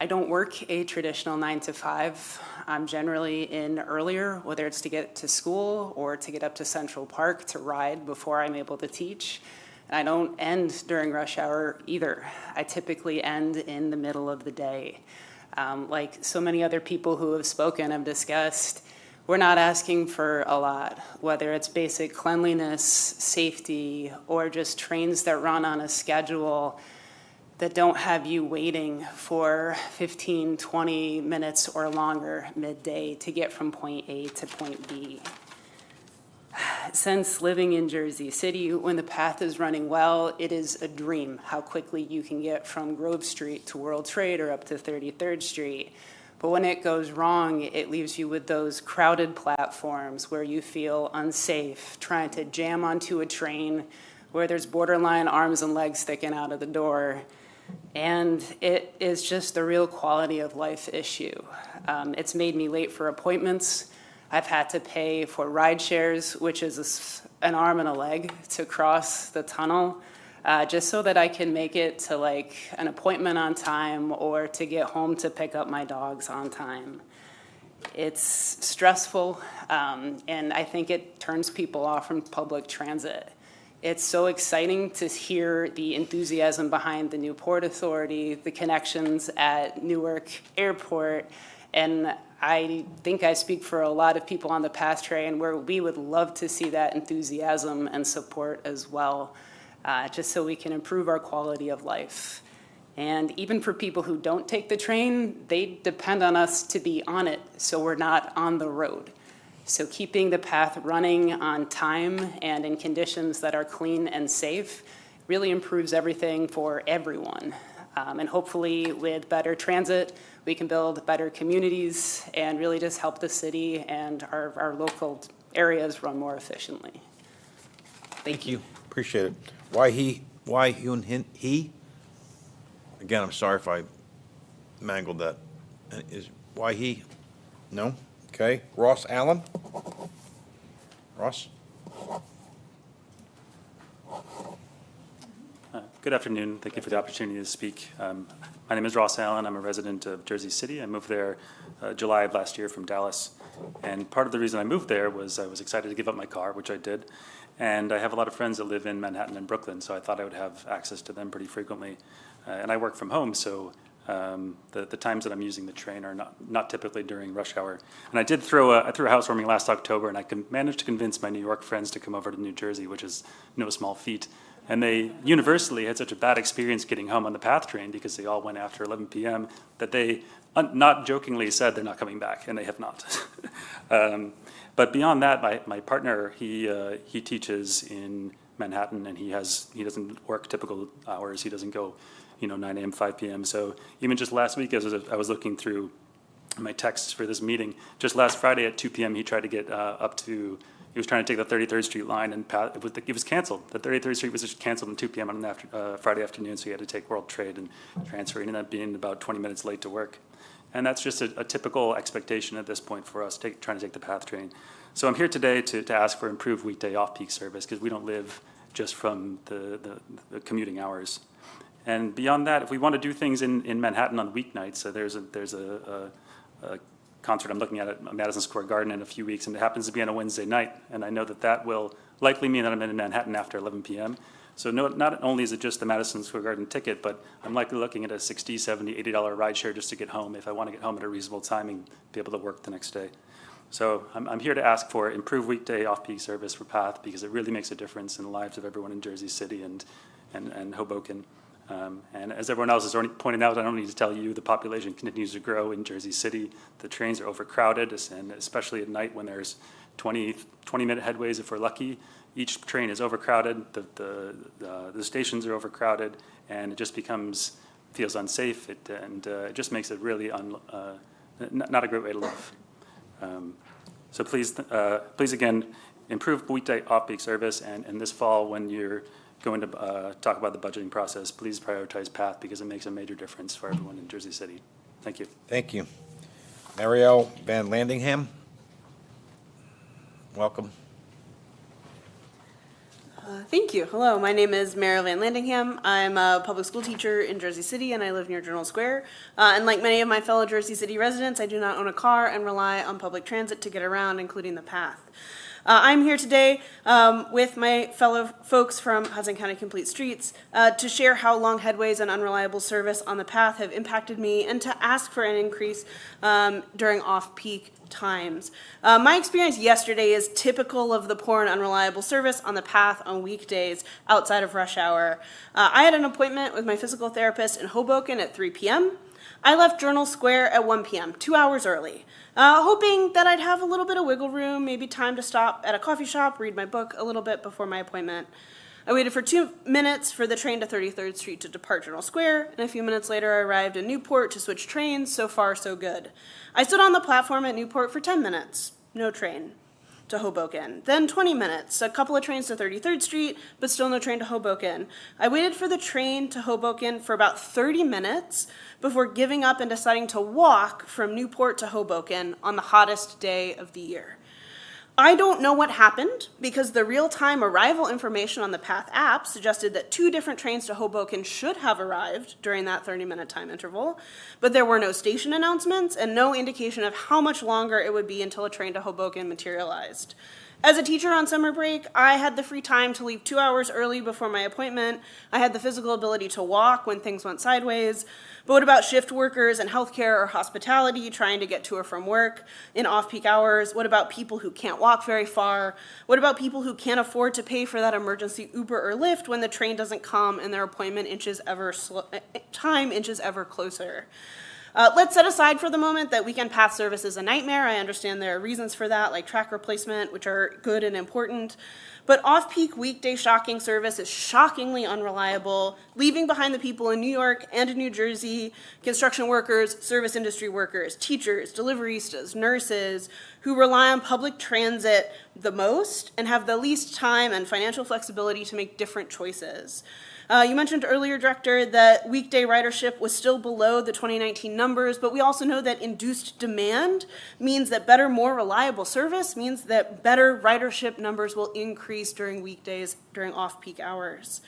I don't work a traditional 9 to 5. I'm generally in earlier, whether it's to get to school or to get up to Central Park to ride before I'm able to teach. And I don't end during rush hour either. I typically end in the middle of the day. Like so many other people who have spoken have discussed, we're not asking for a lot, whether it's basic cleanliness, safety, or just trains that run on a schedule that don't have you waiting for 15, 20 minutes or longer midday to get from point A to point B. Since living in Jersey City, when the PATH is running well, it is a dream how quickly you can get from Grove Street to World Trade or up to 33rd Street. But when it goes wrong, it leaves you with those crowded platforms where you feel unsafe, trying to jam onto a train where there's borderline arms and legs sticking out of the door. And it is just a real quality of life issue. It's made me late for appointments. I've had to pay for ride shares, which is an arm and a leg to cross the tunnel, just so that I can make it to like an appointment on time or to get home to pick up my dogs on time. It's stressful, and I think it turns people off from public transit. It's so exciting to hear the enthusiasm behind the new Port Authority, the connections at Newark Airport, and I think I speak for a lot of people on the PATH train where we would love to see that enthusiasm and support as well, just so we can improve our quality of life. And even for people who don't take the train, they depend on us to be on it so we're not on the road. So keeping the PATH running on time and in conditions that are clean and safe really improves everything for everyone. And hopefully with better transit, we can build better communities and really just help the city and our local areas run more efficiently. Thank you. Appreciate it. Why Hyun he? Again, I'm sorry if I mangled that. Why he? No? Okay. Ross Allen? Ross? Good afternoon. Thank you for the opportunity to speak. My name is Ross Allen. I'm a resident of Jersey City. I moved there July of last year from Dallas. And part of the reason I moved there was I was excited to give up my car, which I did. And I have a lot of friends that live in Manhattan and Brooklyn, so I thought I would have access to them pretty frequently. And I work from home, so the times that I'm using the train are not typically during rush hour. And I threw a housewarming last October, and I managed to convince my New York friends to come over to New Jersey, which is no small feat. And they universally had such a bad experience getting home on the PATH train because they all went after 11 p.m. that they not jokingly said they're not coming back, and they have not. But beyond that, my partner, he teaches in Manhattan, and he doesn't work typical hours. He doesn't go 9 a.m., 5 p.m. So even just last week, as I was looking through my texts for this meeting, just last Friday at 2 p.m., he tried to get he was trying to take the 33rd Street line, and it was canceled. The 33rd Street was just canceled at 2 p.m. on Friday afternoon, so he had to take World Trade and transfer. He ended up being about 20 minutes late to work. And that's just a typical expectation at this point for us trying to take the PATH train. So I'm here today to ask for improved weekday off-peak service, because we don't live just from the commuting hours. And beyond that, if we want to do things in Manhattan on weeknights, so there's a concert I'm looking at Madison Square Garden in a few weeks, and it happens to be on a Wednesday night, and I know that will likely mean that I'm in Manhattan after 11 p.m. So not only is it just the Madison Square Garden ticket, but I'm likely looking at a $60, $70, $80 ride share just to get home if I want to get home at a reasonable time and be able to work the next day. So I'm here to ask for improved weekday off-peak service for PATH, because it really makes a difference in the lives of everyone in Jersey City and Hoboken. And as everyone else has already pointed out, I don't need to tell you, the population continues to grow in Jersey City. The trains are overcrowded, and especially at night when there's 20-minute headways if we're lucky. each train is overcrowded, the stations are overcrowded, and it just feels unsafe, and it just makes it really not a great way to live. So please again, improve weekday off-peak service, and this fall, when you're going to talk about the budgeting process, please prioritize PATH because it makes a major difference for everyone in Jersey City. Thank you. Thank you. Mario Van Landingham, welcome. Thank you. Hello, my name is Mara Van Landingham. I'm a public school teacher in Jersey City, and I live near Journal Square. And like many of my fellow Jersey City residents, I do not own a car and rely on public transit to get around, including the PATH. I'm here today with my fellow folks from Hudson County Complete Streets to share how long headways and unreliable service on the PATH have impacted me and to ask for an increase during off-peak times. My experience yesterday is typical of the poor and unreliable service on the PATH on weekdays outside of rush hour. I had an appointment with my physical therapist in Hoboken at 3 p.m. I left Journal Square at 1 p.m., 2 hours early, hoping that I'd have a little bit of wiggle room, maybe time to stop at a coffee shop, read my book a little bit before my appointment. I waited for 2 minutes for the train to 33rd Street to depart Journal Square, and a few minutes later I arrived in Newport to switch trains. So far, so good. I stood on the platform at Newport for 10 minutes. No train to Hoboken. Then 20 minutes, a couple of trains to 33rd Street, but still no train to Hoboken. I waited for the train to Hoboken for about 30 minutes before giving up and deciding to walk from Newport to Hoboken on the hottest day of the year. I don't know what happened because the real-time arrival information on the PATH app suggested that 2 different trains to Hoboken should have arrived during that 30-minute time interval, but there were no station announcements and no indication of how much longer it would be until a train to Hoboken materialized. As a teacher on summer break, I had the free time to leave 2 hours early before my appointment. I had the physical ability to walk when things went sideways. But what about shift workers in healthcare or hospitality trying to get to or from work in off-peak hours? What about people who can't walk very far? What about people who can't afford to pay for that emergency Uber or Lyft when the train doesn't come and their appointment time inches ever closer? Let's set aside for the moment that weekend PATH service is a nightmare. I understand there are reasons for that, like track replacement, which are good and important. But off-peak weekday shocking service is shockingly unreliable, leaving behind the people in New York and in New Jersey, construction workers, service industry workers, teachers, deliveristas, nurses, who rely on public transit the most and have the least time and financial flexibility to make different choices. You mentioned earlier, Director, that weekday ridership was still below the 2019 numbers, but we also know that induced demand means that better, more reliable service means that better ridership numbers will increase during weekdays, during off-peak hours.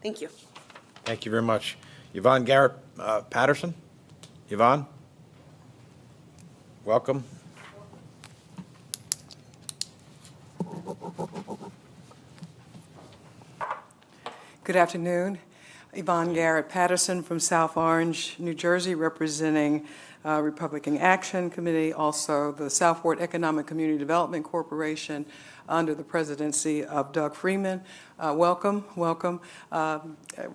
Thank you. Thank you very much. Yvonne Garrett Patterson. Yvonne, welcome. Good afternoon. Yvonne Garrett Patterson from South Orange, New Jersey, representing Republican Action Committee, also the Southport Economic Community Development Corporation under the presidency of Doug Freeman. Welcome, welcome. Mr.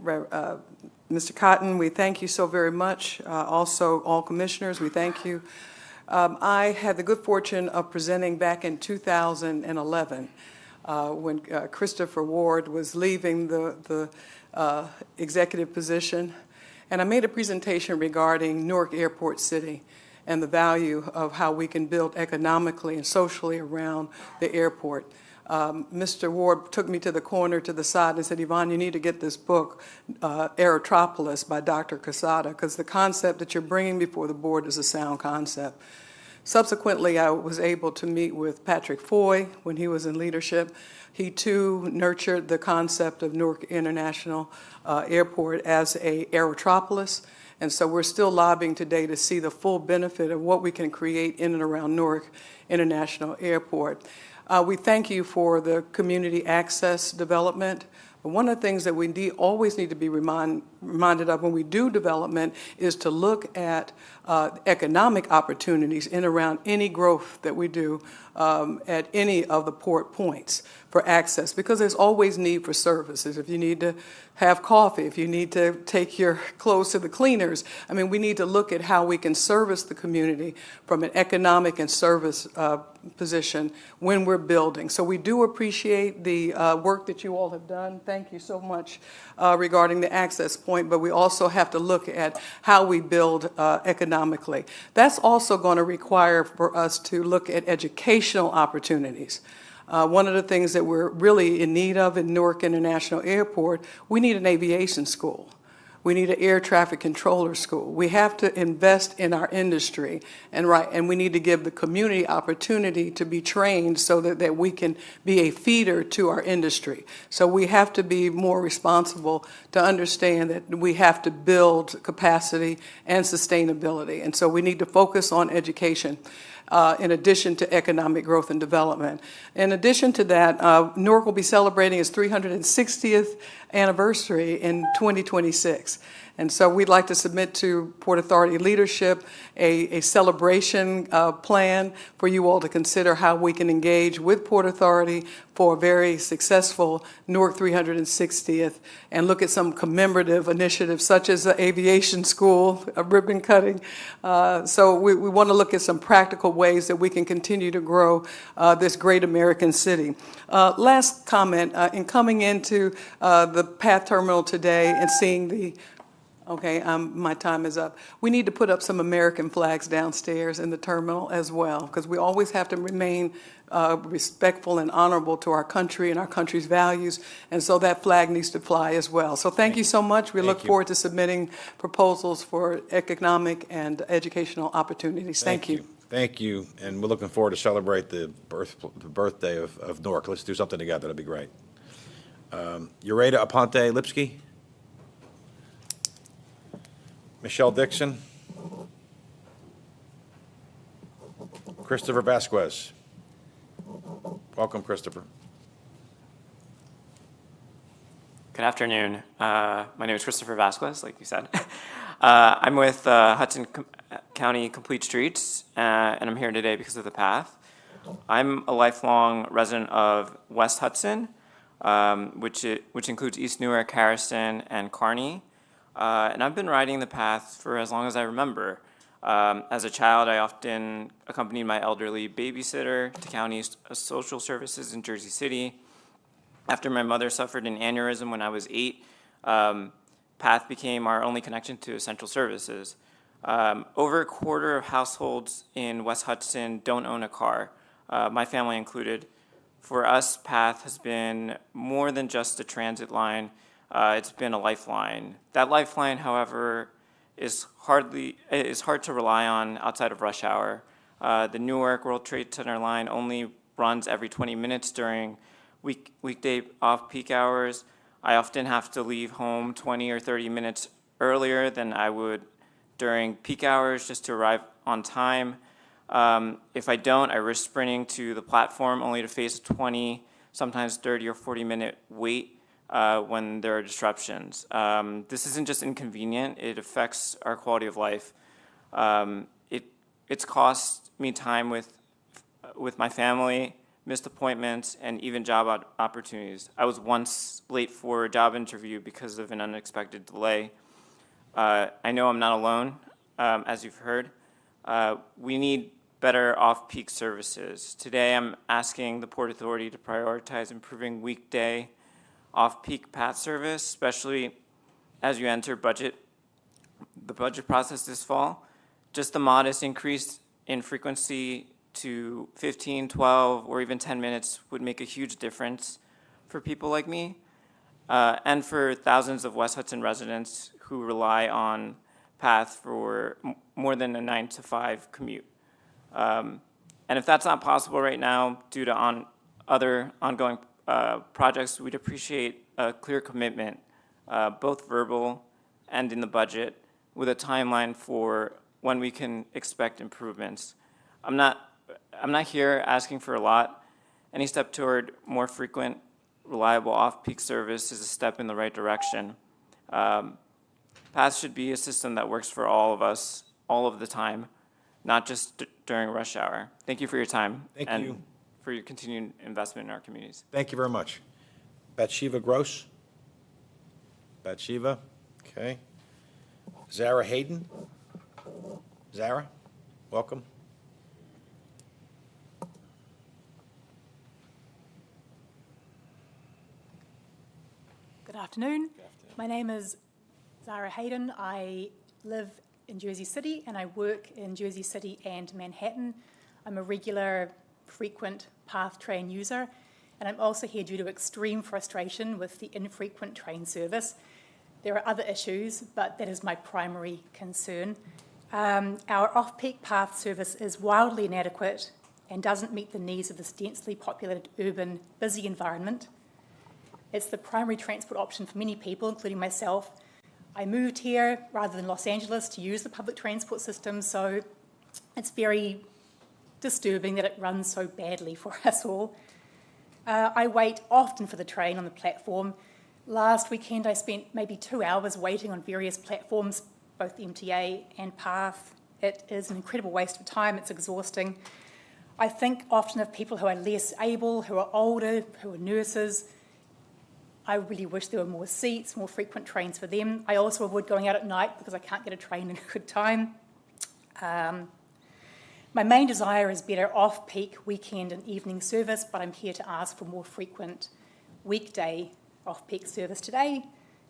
Cotton, we thank you so very much. Also, all commissioners, we thank you. I had the good fortune of presenting back in 2011 when Christopher Ward was leaving the executive position. And I made a presentation regarding Newark Airport City and the value of how we can build economically and socially around the airport. Mr. Ward took me to the corner to the side and said, Yvonne, you need to get this book, Aerotropolis by Dr. Quesada, because the concept that you're bringing before the board is a sound concept. Subsequently, I was able to meet with Patrick Foy when he was in leadership. He too nurtured the concept of Newark International Airport as a aerotropolis. And so we're still lobbying today to see the full benefit of what we can create in and around Newark International Airport. We thank you for the community access development. But one of the things that we always need to be reminded reminded of when we do development is to look at economic opportunities in around any growth that we do at any of the port points for access, because there's always need for services. If you need to have coffee, if you need to take your clothes to the cleaners, I mean, we need to look at how we can service the community from an economic and service position when we're building. So we do appreciate the work that you all have done. Thank you so much regarding the access point, but we also have to look at how we build economically. That's also going to require for us to look at educational opportunities. One of the things that we're really in need of in Newark International Airport, we need an aviation school. We need an air traffic controller school. We have to invest in our industry, and we need to give the community opportunity to be trained so that we can be a feeder to our industry. So we have to be more responsible to understand that we have to build capacity and sustainability. And so we need to focus on education. In addition to economic growth and development. In addition to that, Newark will be celebrating its 360th anniversary in 2026. And so we'd like to submit to Port Authority leadership a celebration plan for you all to consider how we can engage with Port Authority for a very successful Newark 360th and look at some commemorative initiatives such as the aviation school, ribbon cutting. So we want to look at some practical ways that we can continue to grow this great American city. Last comment, in coming into the PATH terminal today and seeing the my time is up. We need to put up some American flags downstairs in the terminal as well, because we always have to remain respectful and honorable to our country and our country's values, and so that flag needs to fly as well. So thank you so much. We look forward to submitting proposals for economic and educational opportunities. Thank you. Thank you, and we're looking forward to celebrate the birthday of Newark. Let's do something together. That'd be great. Ureta Aponte Lipsky. Michelle Dixon. Christopher Vasquez. Welcome, Christopher. Good afternoon. My name is Christopher Vasquez, like you said. I'm with Hudson County Complete Streets, and I'm here today because of the PATH. I'm a lifelong resident of West Hudson, which includes East Newark, Harrison, and Kearney. And I've been riding the PATH for as long as I remember. As a child, I often accompanied my elderly babysitter to county social services in Jersey City. After my mother suffered an aneurysm when I was 8, PATH became our only connection to essential services. Over a quarter of households in West Hudson don't own a car, my family included. For us, PATH has been more than just a transit line. It's been a lifeline. That lifeline, however, is hard to rely on outside of rush hour. The Newark World Trade Center line only runs every 20 minutes during weekday off-peak hours. I often have to leave home 20 or 30 minutes earlier than I would during peak hours just to arrive on time. If I don't, I risk sprinting to the platform only to face a 20, sometimes 30 or 40-minute wait when there are disruptions. This isn't just inconvenient, it affects our quality of life. It's cost me time with my family, missed appointments, and even job opportunities. I was once late for a job interview because of an unexpected delay. I know I'm not alone, as you've heard. We need better off-peak services. Today I'm asking the Port Authority to prioritize improving weekday off-peak PATH service, especially as you enter the budget process this fall. Just the modest increase in frequency to 15, 12, or even 10 minutes would make a huge difference for people like me and for thousands of West Hudson residents who rely on PATH for more than a 9-to-5 commute. And if that's not possible right now due to other ongoing projects, we'd appreciate a clear commitment, both verbal and in the budget, with a timeline for when we can expect improvements. I'm not here asking for a lot. Any step toward more frequent, reliable off-peak service is a step in the right direction. PATH should be a system that works for all of us, all of the time, not just during rush hour. Thank you for your time. Thank and you. for your continued investment in our communities. Thank you very much. Bathsheba Gross? Bathsheba, okay. Zara Hayden? Zara, welcome. Good afternoon. My name is Zara Hayden. I live in Jersey City and I work in Jersey City and Manhattan. I'm a regular, frequent PATH train user, and I'm also here due to extreme frustration with the infrequent train service. There are other issues, but that is my primary concern. Our off-peak PATH service is wildly inadequate and doesn't meet the needs of this densely populated, urban, busy environment. It's the primary transport option for many people, including myself. I moved here rather than Los Angeles to use the public transport system, so it's very disturbing that it runs so badly for us all. I wait often for the train on the platform. Last weekend, I spent maybe 2 hours waiting on various platforms, both the MTA and PATH. It is an incredible waste of time. It's exhausting. I think often of people who are less able, who are older, who are nurses. I really wish there were more seats, more frequent trains for them. I also avoid going out at night because I can't get a train in a good time. My main desire is better off-peak weekend and evening service, but I'm here to ask for more frequent weekday off-peak service today.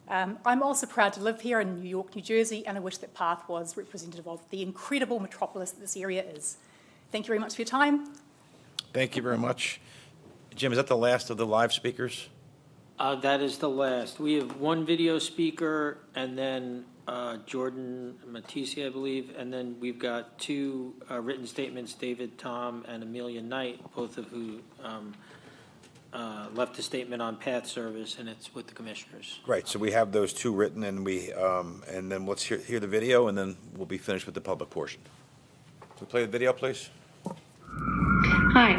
I'm also proud to live here in New York, New Jersey, and I wish that PATH was representative of the incredible metropolis that this area is. Thank you very much for your time. Thank you very much. Jim, is that the last of the live speakers? That is the last. We have one video speaker, and then Jordan Matisse, I believe, and then we've got two written statements, David Tom and Amelia Knight, both of who left a statement on PATH service, and it's with the commissioners. Great, so we have those two written, and and then let's hear the video, and then we'll be finished with the public portion. Can we play the video, please? Hi,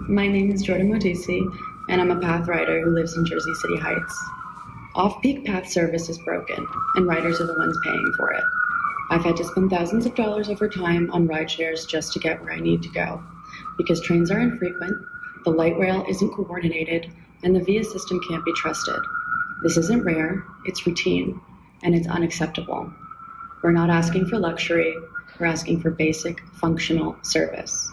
my name is Jordan Matisse, and I'm a PATH rider who lives in Jersey City Heights. Off-peak PATH service is broken, and riders are the ones paying for it. I've had to spend thousands of dollars over time on ride shares just to get where I need to go. Because trains are infrequent, the light rail isn't coordinated, and the VIA system can't be trusted. This isn't rare, it's routine, and it's unacceptable. We're not asking for luxury, we're asking for basic, functional service.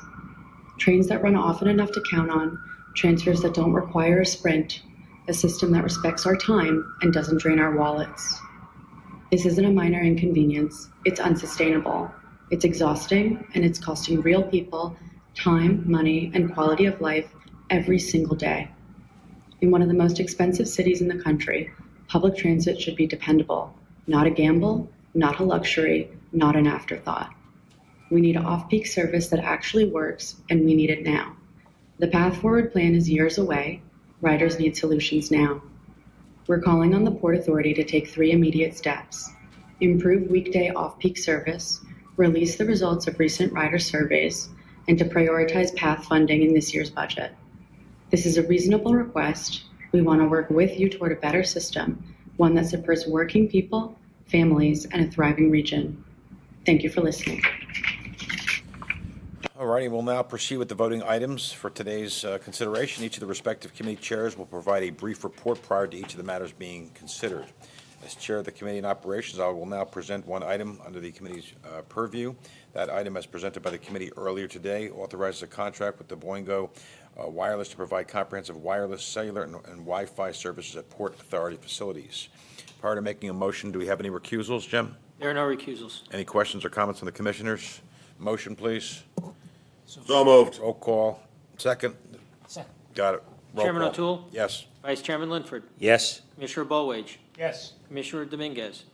Trains that run often enough to count on, transfers that don't require a sprint, a system that respects our time and doesn't drain our wallets. This isn't a minor inconvenience, it's unsustainable. It's exhausting, and it's costing real people time, money, and quality of life every single day. In one of the most expensive cities in the country, public transit should be dependable, not a gamble, not a luxury, not an afterthought. We need off-peak service that actually works, and we need it now. The Path Forward plan is years away. Riders need solutions now. We're calling on the Port Authority to take 3 immediate steps: improve weekday off-peak service, release the results of recent rider surveys, and to prioritize PATH funding in this year's budget. This is a reasonable request. We want to work with you toward a better system, one that supports working people, families, and a thriving region. Thank you for listening. All righty, we'll now proceed with the voting items for today's consideration. Each of the respective committee chairs will provide a brief report prior to each of the matters being considered. As chair of the Committee on Operations, I will now present one item under the committee's purview. That item, as presented by the committee earlier today, authorizes a contract with the Boingo Wireless to provide comprehensive wireless, cellular, and Wi-Fi services at Port Authority facilities. Prior to making a motion, do we have any recusals, Jim? There are no recusals. Any questions or comments from the commissioners? Motion, please. So moved. Roll call. Second. Second. Got it. Roll Chairman call. O'Toole? Yes. Vice Chairman Linford? Yes. Commissioner Bollwage? Yes. Commissioner Dominguez?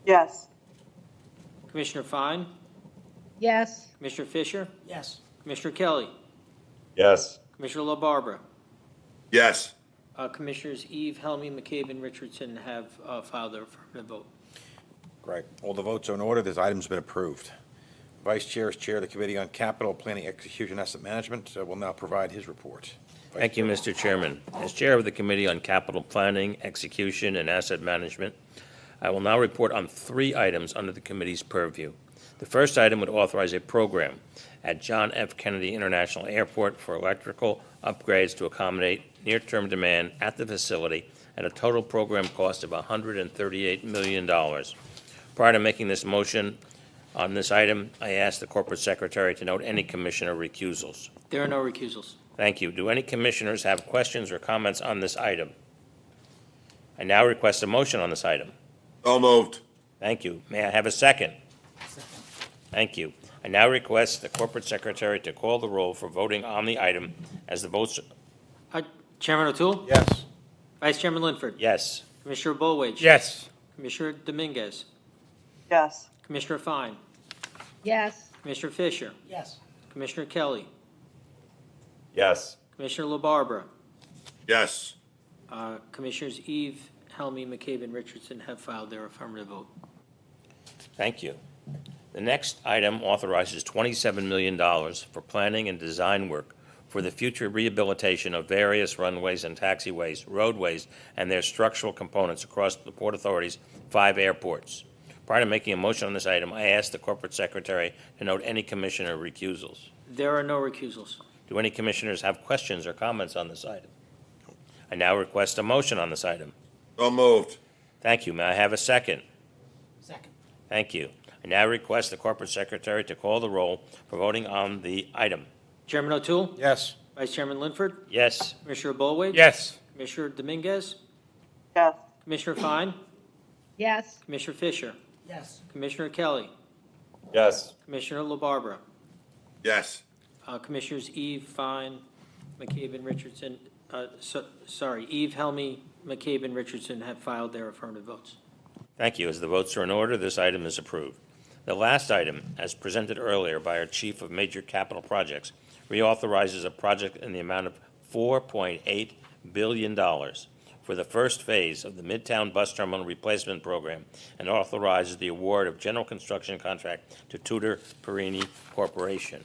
Yes. Commissioner Fine? Yes. Commissioner Fisher? Yes. Commissioner Kelly? Yes. Commissioner LaBarbera? Yes. Commissioners Eve, Helmy, McCabe, and Richardson have filed their affirmative vote. Great. All the votes are in order. This item's been approved. Vice Chair is Chair of the Committee on Capital Planning, Execution, Asset Management. Will now provide his report. Thank you, Mr. Chairman. As Chair of the Committee on Capital Planning, Execution, and Asset Management, I will now report on 3 items under the committee's purview. The first item would authorize a program at John F. Kennedy International Airport for electrical upgrades to accommodate near-term demand at the facility at a total program cost of $138 million. Prior to making this motion on this item, I ask the corporate secretary to note any commissioner recusals. There are no recusals. Thank you. Do any commissioners have questions or comments on this item? I now request a motion on this item. So moved. Thank you. May I have a second? Thank you. I now request the corporate secretary to call the roll for voting on the item as the votes. Chairman O'Toole? Yes. Vice Chairman Linford? Yes. Commissioner Bollwage? Yes. Commissioner Dominguez? Yes. Commissioner Fine? Yes. Commissioner Fisher? Yes. Commissioner Kelly? Yes. Commissioner LaBarbera? Yes. Commissioners Eve, Helmy, McCabe, and Richardson have filed their affirmative vote. Thank you. The next item authorizes $27 million for planning and design work for the future rehabilitation of various runways and taxiways, roadways, and their structural components across the Port Authority's 5 airports. Prior to making a motion on this item, I ask the corporate secretary to note any commissioner recusals. There are no recusals. Do any commissioners have questions or comments on this item? I now request a motion on this item. So moved. Thank you. May I have a second? Second. Thank you. I now request the corporate secretary to call the roll for voting on the item. Chairman O'Toole? Yes. Vice Chairman Linford? Yes. Commissioner Bollwage? Yes. Commissioner Dominguez? Yes. Commissioner Fine? Yes. Commissioner Fisher? Yes. Commissioner Kelly? Yes. Commissioner LaBarbera? Yes. Commissioners Eve, Fine, McCabe, and Richardson, Eve, Helmy, McCabe, and Richardson have filed their affirmative votes. Thank you. As the votes are in order, this item is approved. The last item, as presented earlier by our Chief of Major Capital Projects, reauthorizes a project in the amount of $4.8 billion for the first phase of the Midtown Bus Terminal Replacement Program and authorizes the award of general construction contract to Tudor Perini Corporation.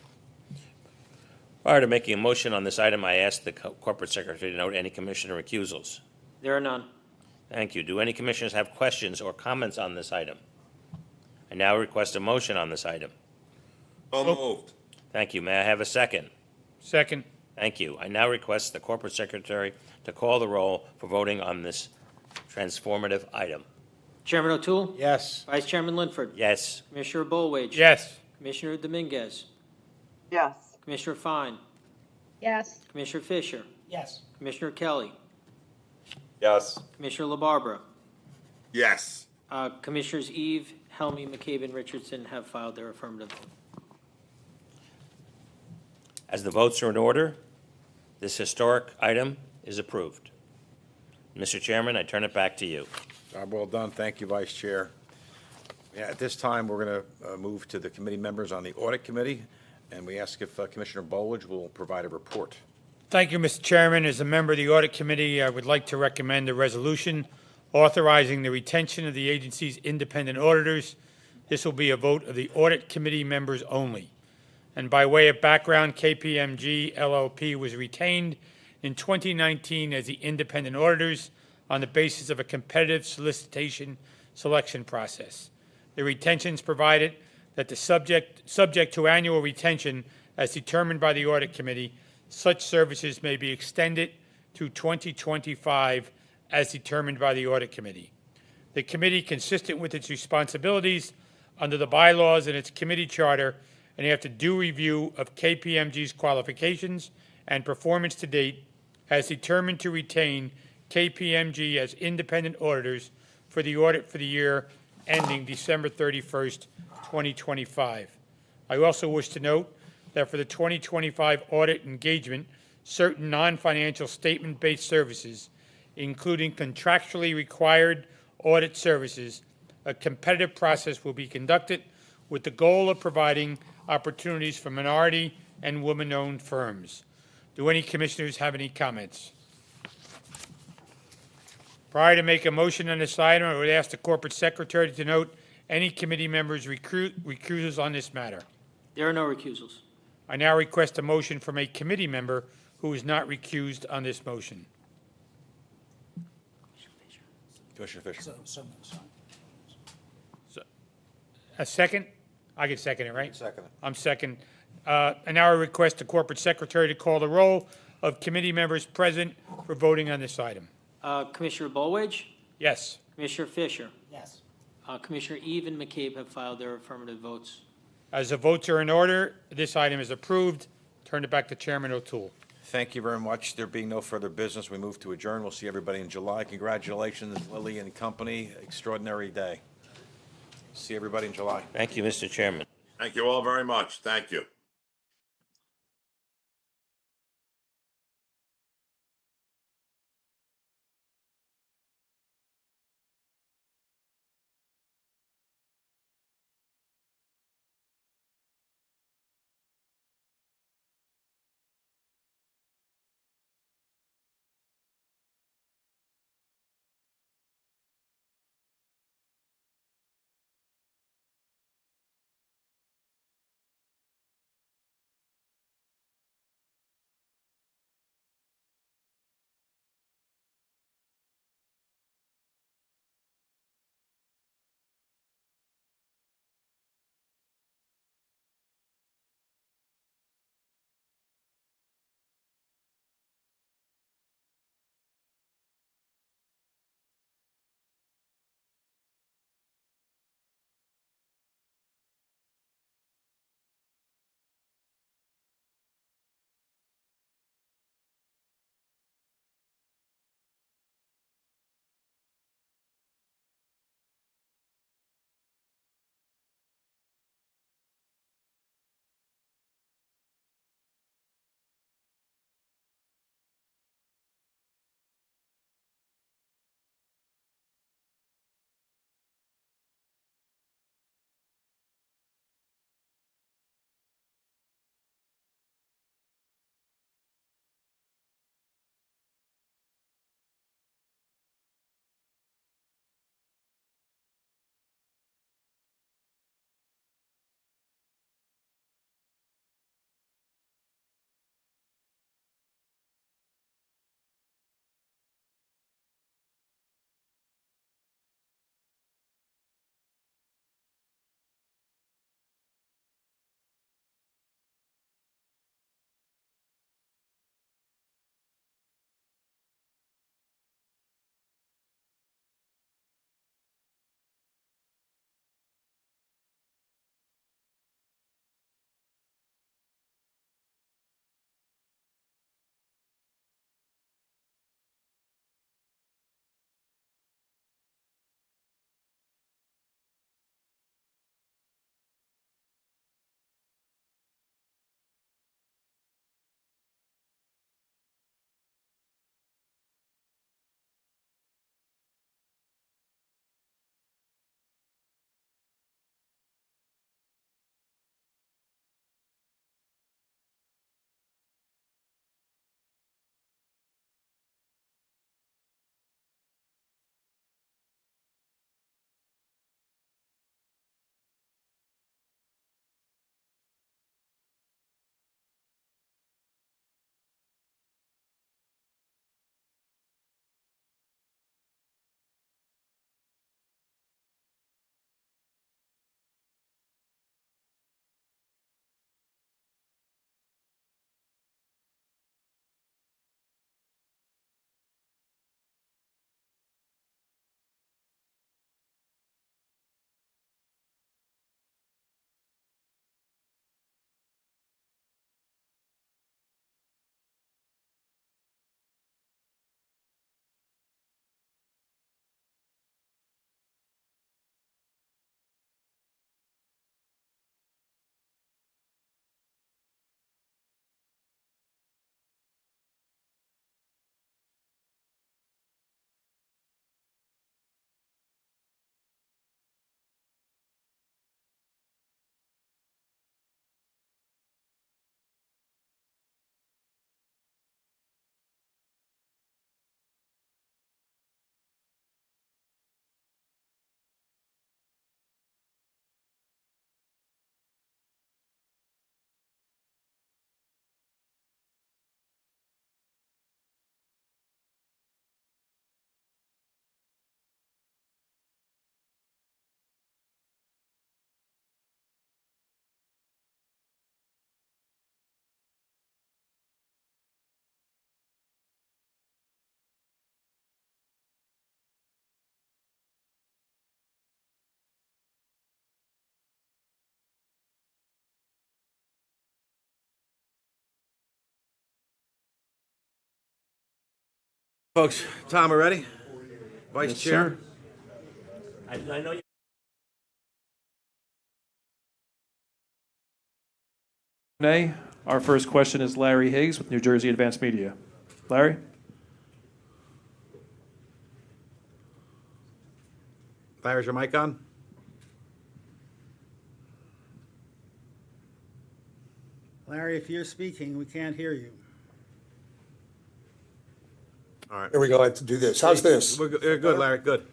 Prior to making a motion on this item, I ask the corporate secretary to note any commissioner recusals. There are none. Thank you. Do any commissioners have questions or comments on this item? I now request a motion on this item. So moved. Thank you. May I have a second? Second. Thank you. I now request the corporate secretary to call the roll for voting on this transformative item. Chairman O'Toole? Yes. Vice Chairman Linford? Yes. Commissioner Bollwage? Yes. Commissioner Dominguez? Yes. Commissioner Fine? Yes. Commissioner Fisher? Yes. Commissioner Kelly? Yes. Commissioner LaBarbera? Yes. Commissioners Eve, Helmy, McCabe, and Richardson have filed their affirmative vote. As the votes are in order, this historic item is approved. Mr. Chairman, I turn it back to you. Job well done. Thank you, Vice Chair. Yeah, at this time, we're going to move to the committee members on the Audit Committee, and we ask if Commissioner Bollwage will provide a report. Thank you, Mr. Chairman. As a member of the Audit Committee, I would like to recommend a resolution authorizing the retention of the agency's independent auditors. This will be a vote of the Audit Committee members only. And by way of background, KPMG LLP was retained in 2019 as the independent auditors on the basis of a competitive solicitation selection process. The retentions provided that the subject to annual retention as determined by the Audit Committee, such services may be extended to 2025 as determined by the Audit Committee. The committee, consistent with its responsibilities under the bylaws and its committee charter, and after due review of KPMG's qualifications and performance to date, has determined to retain KPMG as independent auditors for the audit for the year ending December 31st, 2025. I also wish to note that for the 2025 audit engagement, certain non-financial statement-based services, including contractually required audit services, a competitive process will be conducted with the goal of providing opportunities for minority and women-owned firms. Do any commissioners have any comments? Prior to make a motion on this item, I would ask the corporate secretary to note any committee members' recusals on this matter. There are no recusals. I now request a motion from a committee member who is not recused on this motion. Commissioner Fisher. A second? I can second it, right? Second it. I'm second. And now I request the corporate secretary to call the roll of committee members present for voting on this item. Commissioner Bolwage, Yes. Commissioner Fisher, Yes. Commissioner Eve and McCabe have filed their affirmative votes. As the votes are in order, this item is approved. Turn it back to Chairman O'Toole. Thank you very much. There being no further business, we move to adjourn. We'll see everybody in July. Congratulations, Lily and company. Extraordinary day. See everybody in July. Thank you, Mr. Chairman. Thank you all very much. Thank you. Folks, Tom, we ready? Vice Yes, Chair? sir. I know you. Nay. Our first question is Larry Higgs with New Jersey Advanced Media. Larry? Larry, is your mic on? Larry, if you're speaking, we can't hear you. All right. Here we go. I have to do this. How's this? We're good, Larry, good.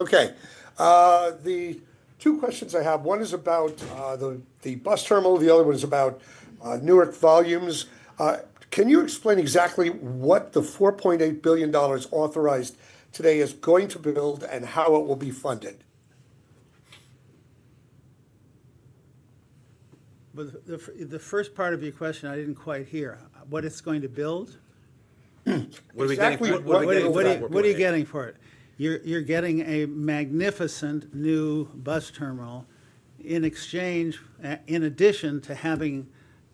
Okay. The two questions I have, one is about the bus terminal, the other one is about Newark volumes. Can you explain exactly what the $4.8 billion authorized today is going to build and how it will be funded? But the first part of your question, I didn't quite hear. What it's going to build? What are we getting for it? What are you getting for it? You're getting a magnificent new bus terminal in exchange, in addition to having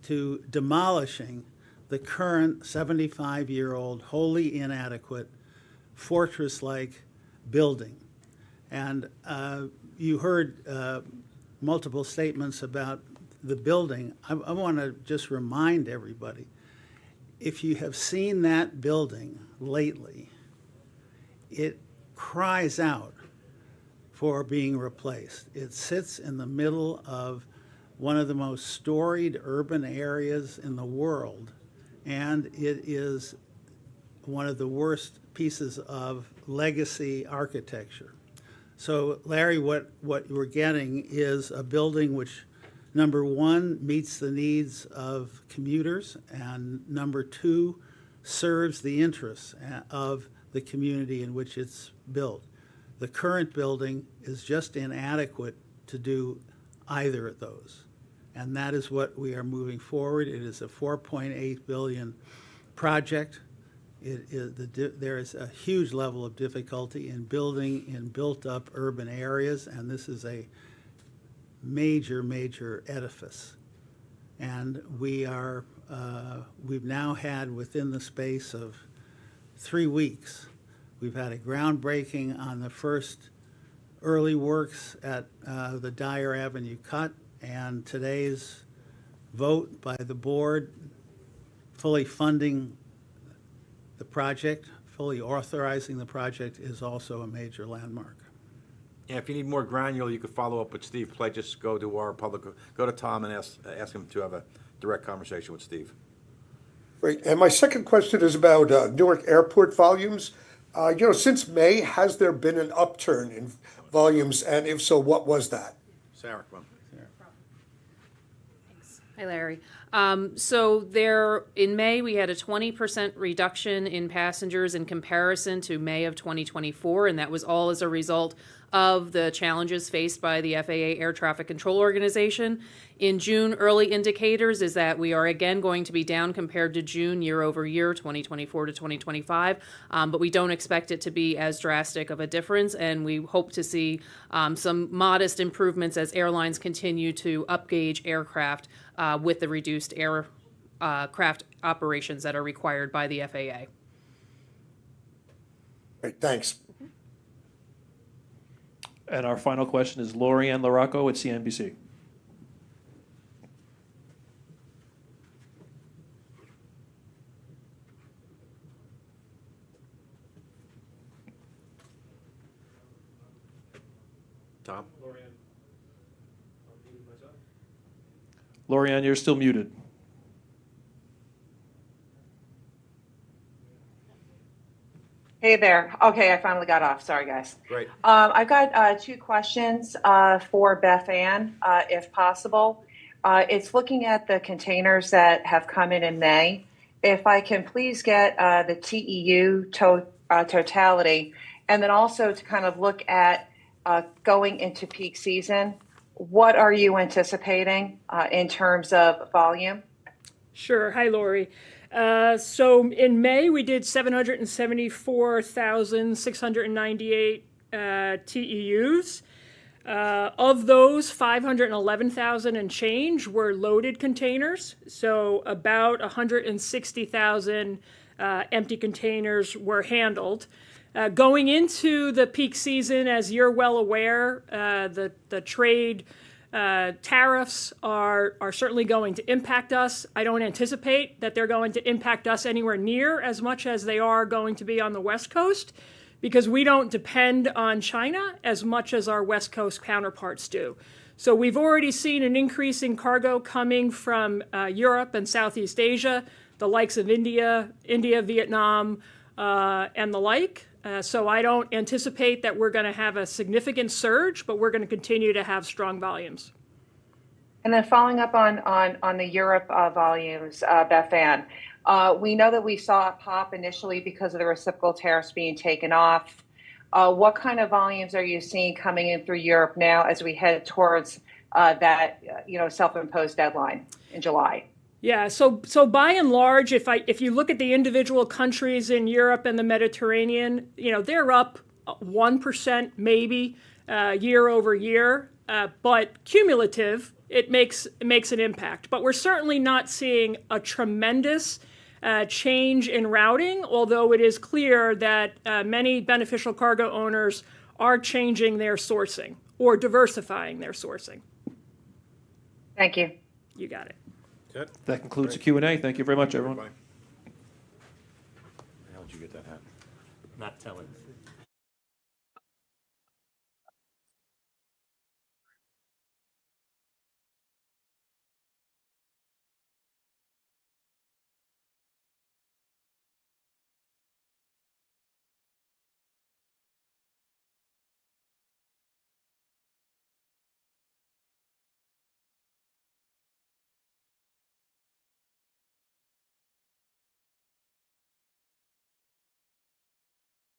to demolishing the current 75-year-old, wholly inadequate, fortress-like building. And you heard multiple statements about the building. I want to just remind everybody, if you have seen that building lately, it cries out for being replaced. It sits in the middle of one of the most storied urban areas in the world, and it is one of the worst pieces of legacy architecture. So, Larry, what we're getting is a building which, number one, meets the needs of commuters, and number two, serves the interests of the community in which it's built. The current building is just inadequate to do either of those. And that is what we are moving forward. It is a $4.8 billion project. There is a huge level of difficulty in building in built-up urban areas, and this is a major, major edifice. And we've now had, within the space of 3 weeks, we've had a groundbreaking on the first early works at the Dyer Avenue cut, and today's vote by the board fully funding the project, fully authorizing the project, is also a major landmark. Yeah, if you need more granular, you could follow up with Steve Play. Just go to our go to Tom and ask him to have a direct conversation with Steve. Great. And my second question is about Newark Airport volumes. Since May, has there been an upturn in volumes? And if so, what was that? Sarah, come on. Hi, Larry. So in May, we had a 20% reduction in passengers in comparison to May of 2024, and that was all as a result of the challenges faced by the FAA Air Traffic Control Organization. In June, early indicators is that we are again going to be down compared to June year over year, 2024 to 2025, but we don't expect it to be as drastic of a difference, and we hope to see some modest improvements as airlines continue to upgauge aircraft with the reduced aircraft operations that are required by the FAA. Great, thanks. And our final question is Lorianne LaRocco at CNBC. Tom? Lorianne, you're still muted. Hey there. Okay, I finally got off. Sorry, guys. Great. I've got two questions for Beth Ann, if possible. It's looking at the containers that have come in May. If I can please get the TEU totality, and then also to kind of look at going into peak season, what are you anticipating in terms of volume? Sure. Hi, Lori. So in May, we did 774,698 TEUs. Of those, 511,000 and change were loaded containers. So about 160,000 empty containers were handled. Going into the peak season, as you're well aware, the trade tariffs are certainly going to impact us. I don't anticipate that they're going to impact us anywhere near as much as they are going to be on the West Coast, because we don't depend on China as much as our West Coast counterparts do. So we've already seen an increase in cargo coming from Europe and Southeast Asia, the likes of India, Vietnam, and the like. So I don't anticipate that we're going to have a significant surge, but we're going to continue to have strong volumes. And then following up on the Europe volumes, Beth Ann, we know that we saw it pop initially because of the reciprocal tariffs being taken off. What kind of volumes are you seeing coming in through Europe now as we head towards that self-imposed deadline in July? Yeah, so by and large, if you look at the individual countries in Europe and the Mediterranean, they're up 1% maybe year over year, but cumulative, it makes an impact. But we're certainly not seeing a tremendous change in routing, although it is clear that many beneficial cargo owners are changing their sourcing or diversifying their sourcing. Thank you. You got it. Good. That concludes the Q&A. Thank you very much, everyone. How did you get that hat? Not telling.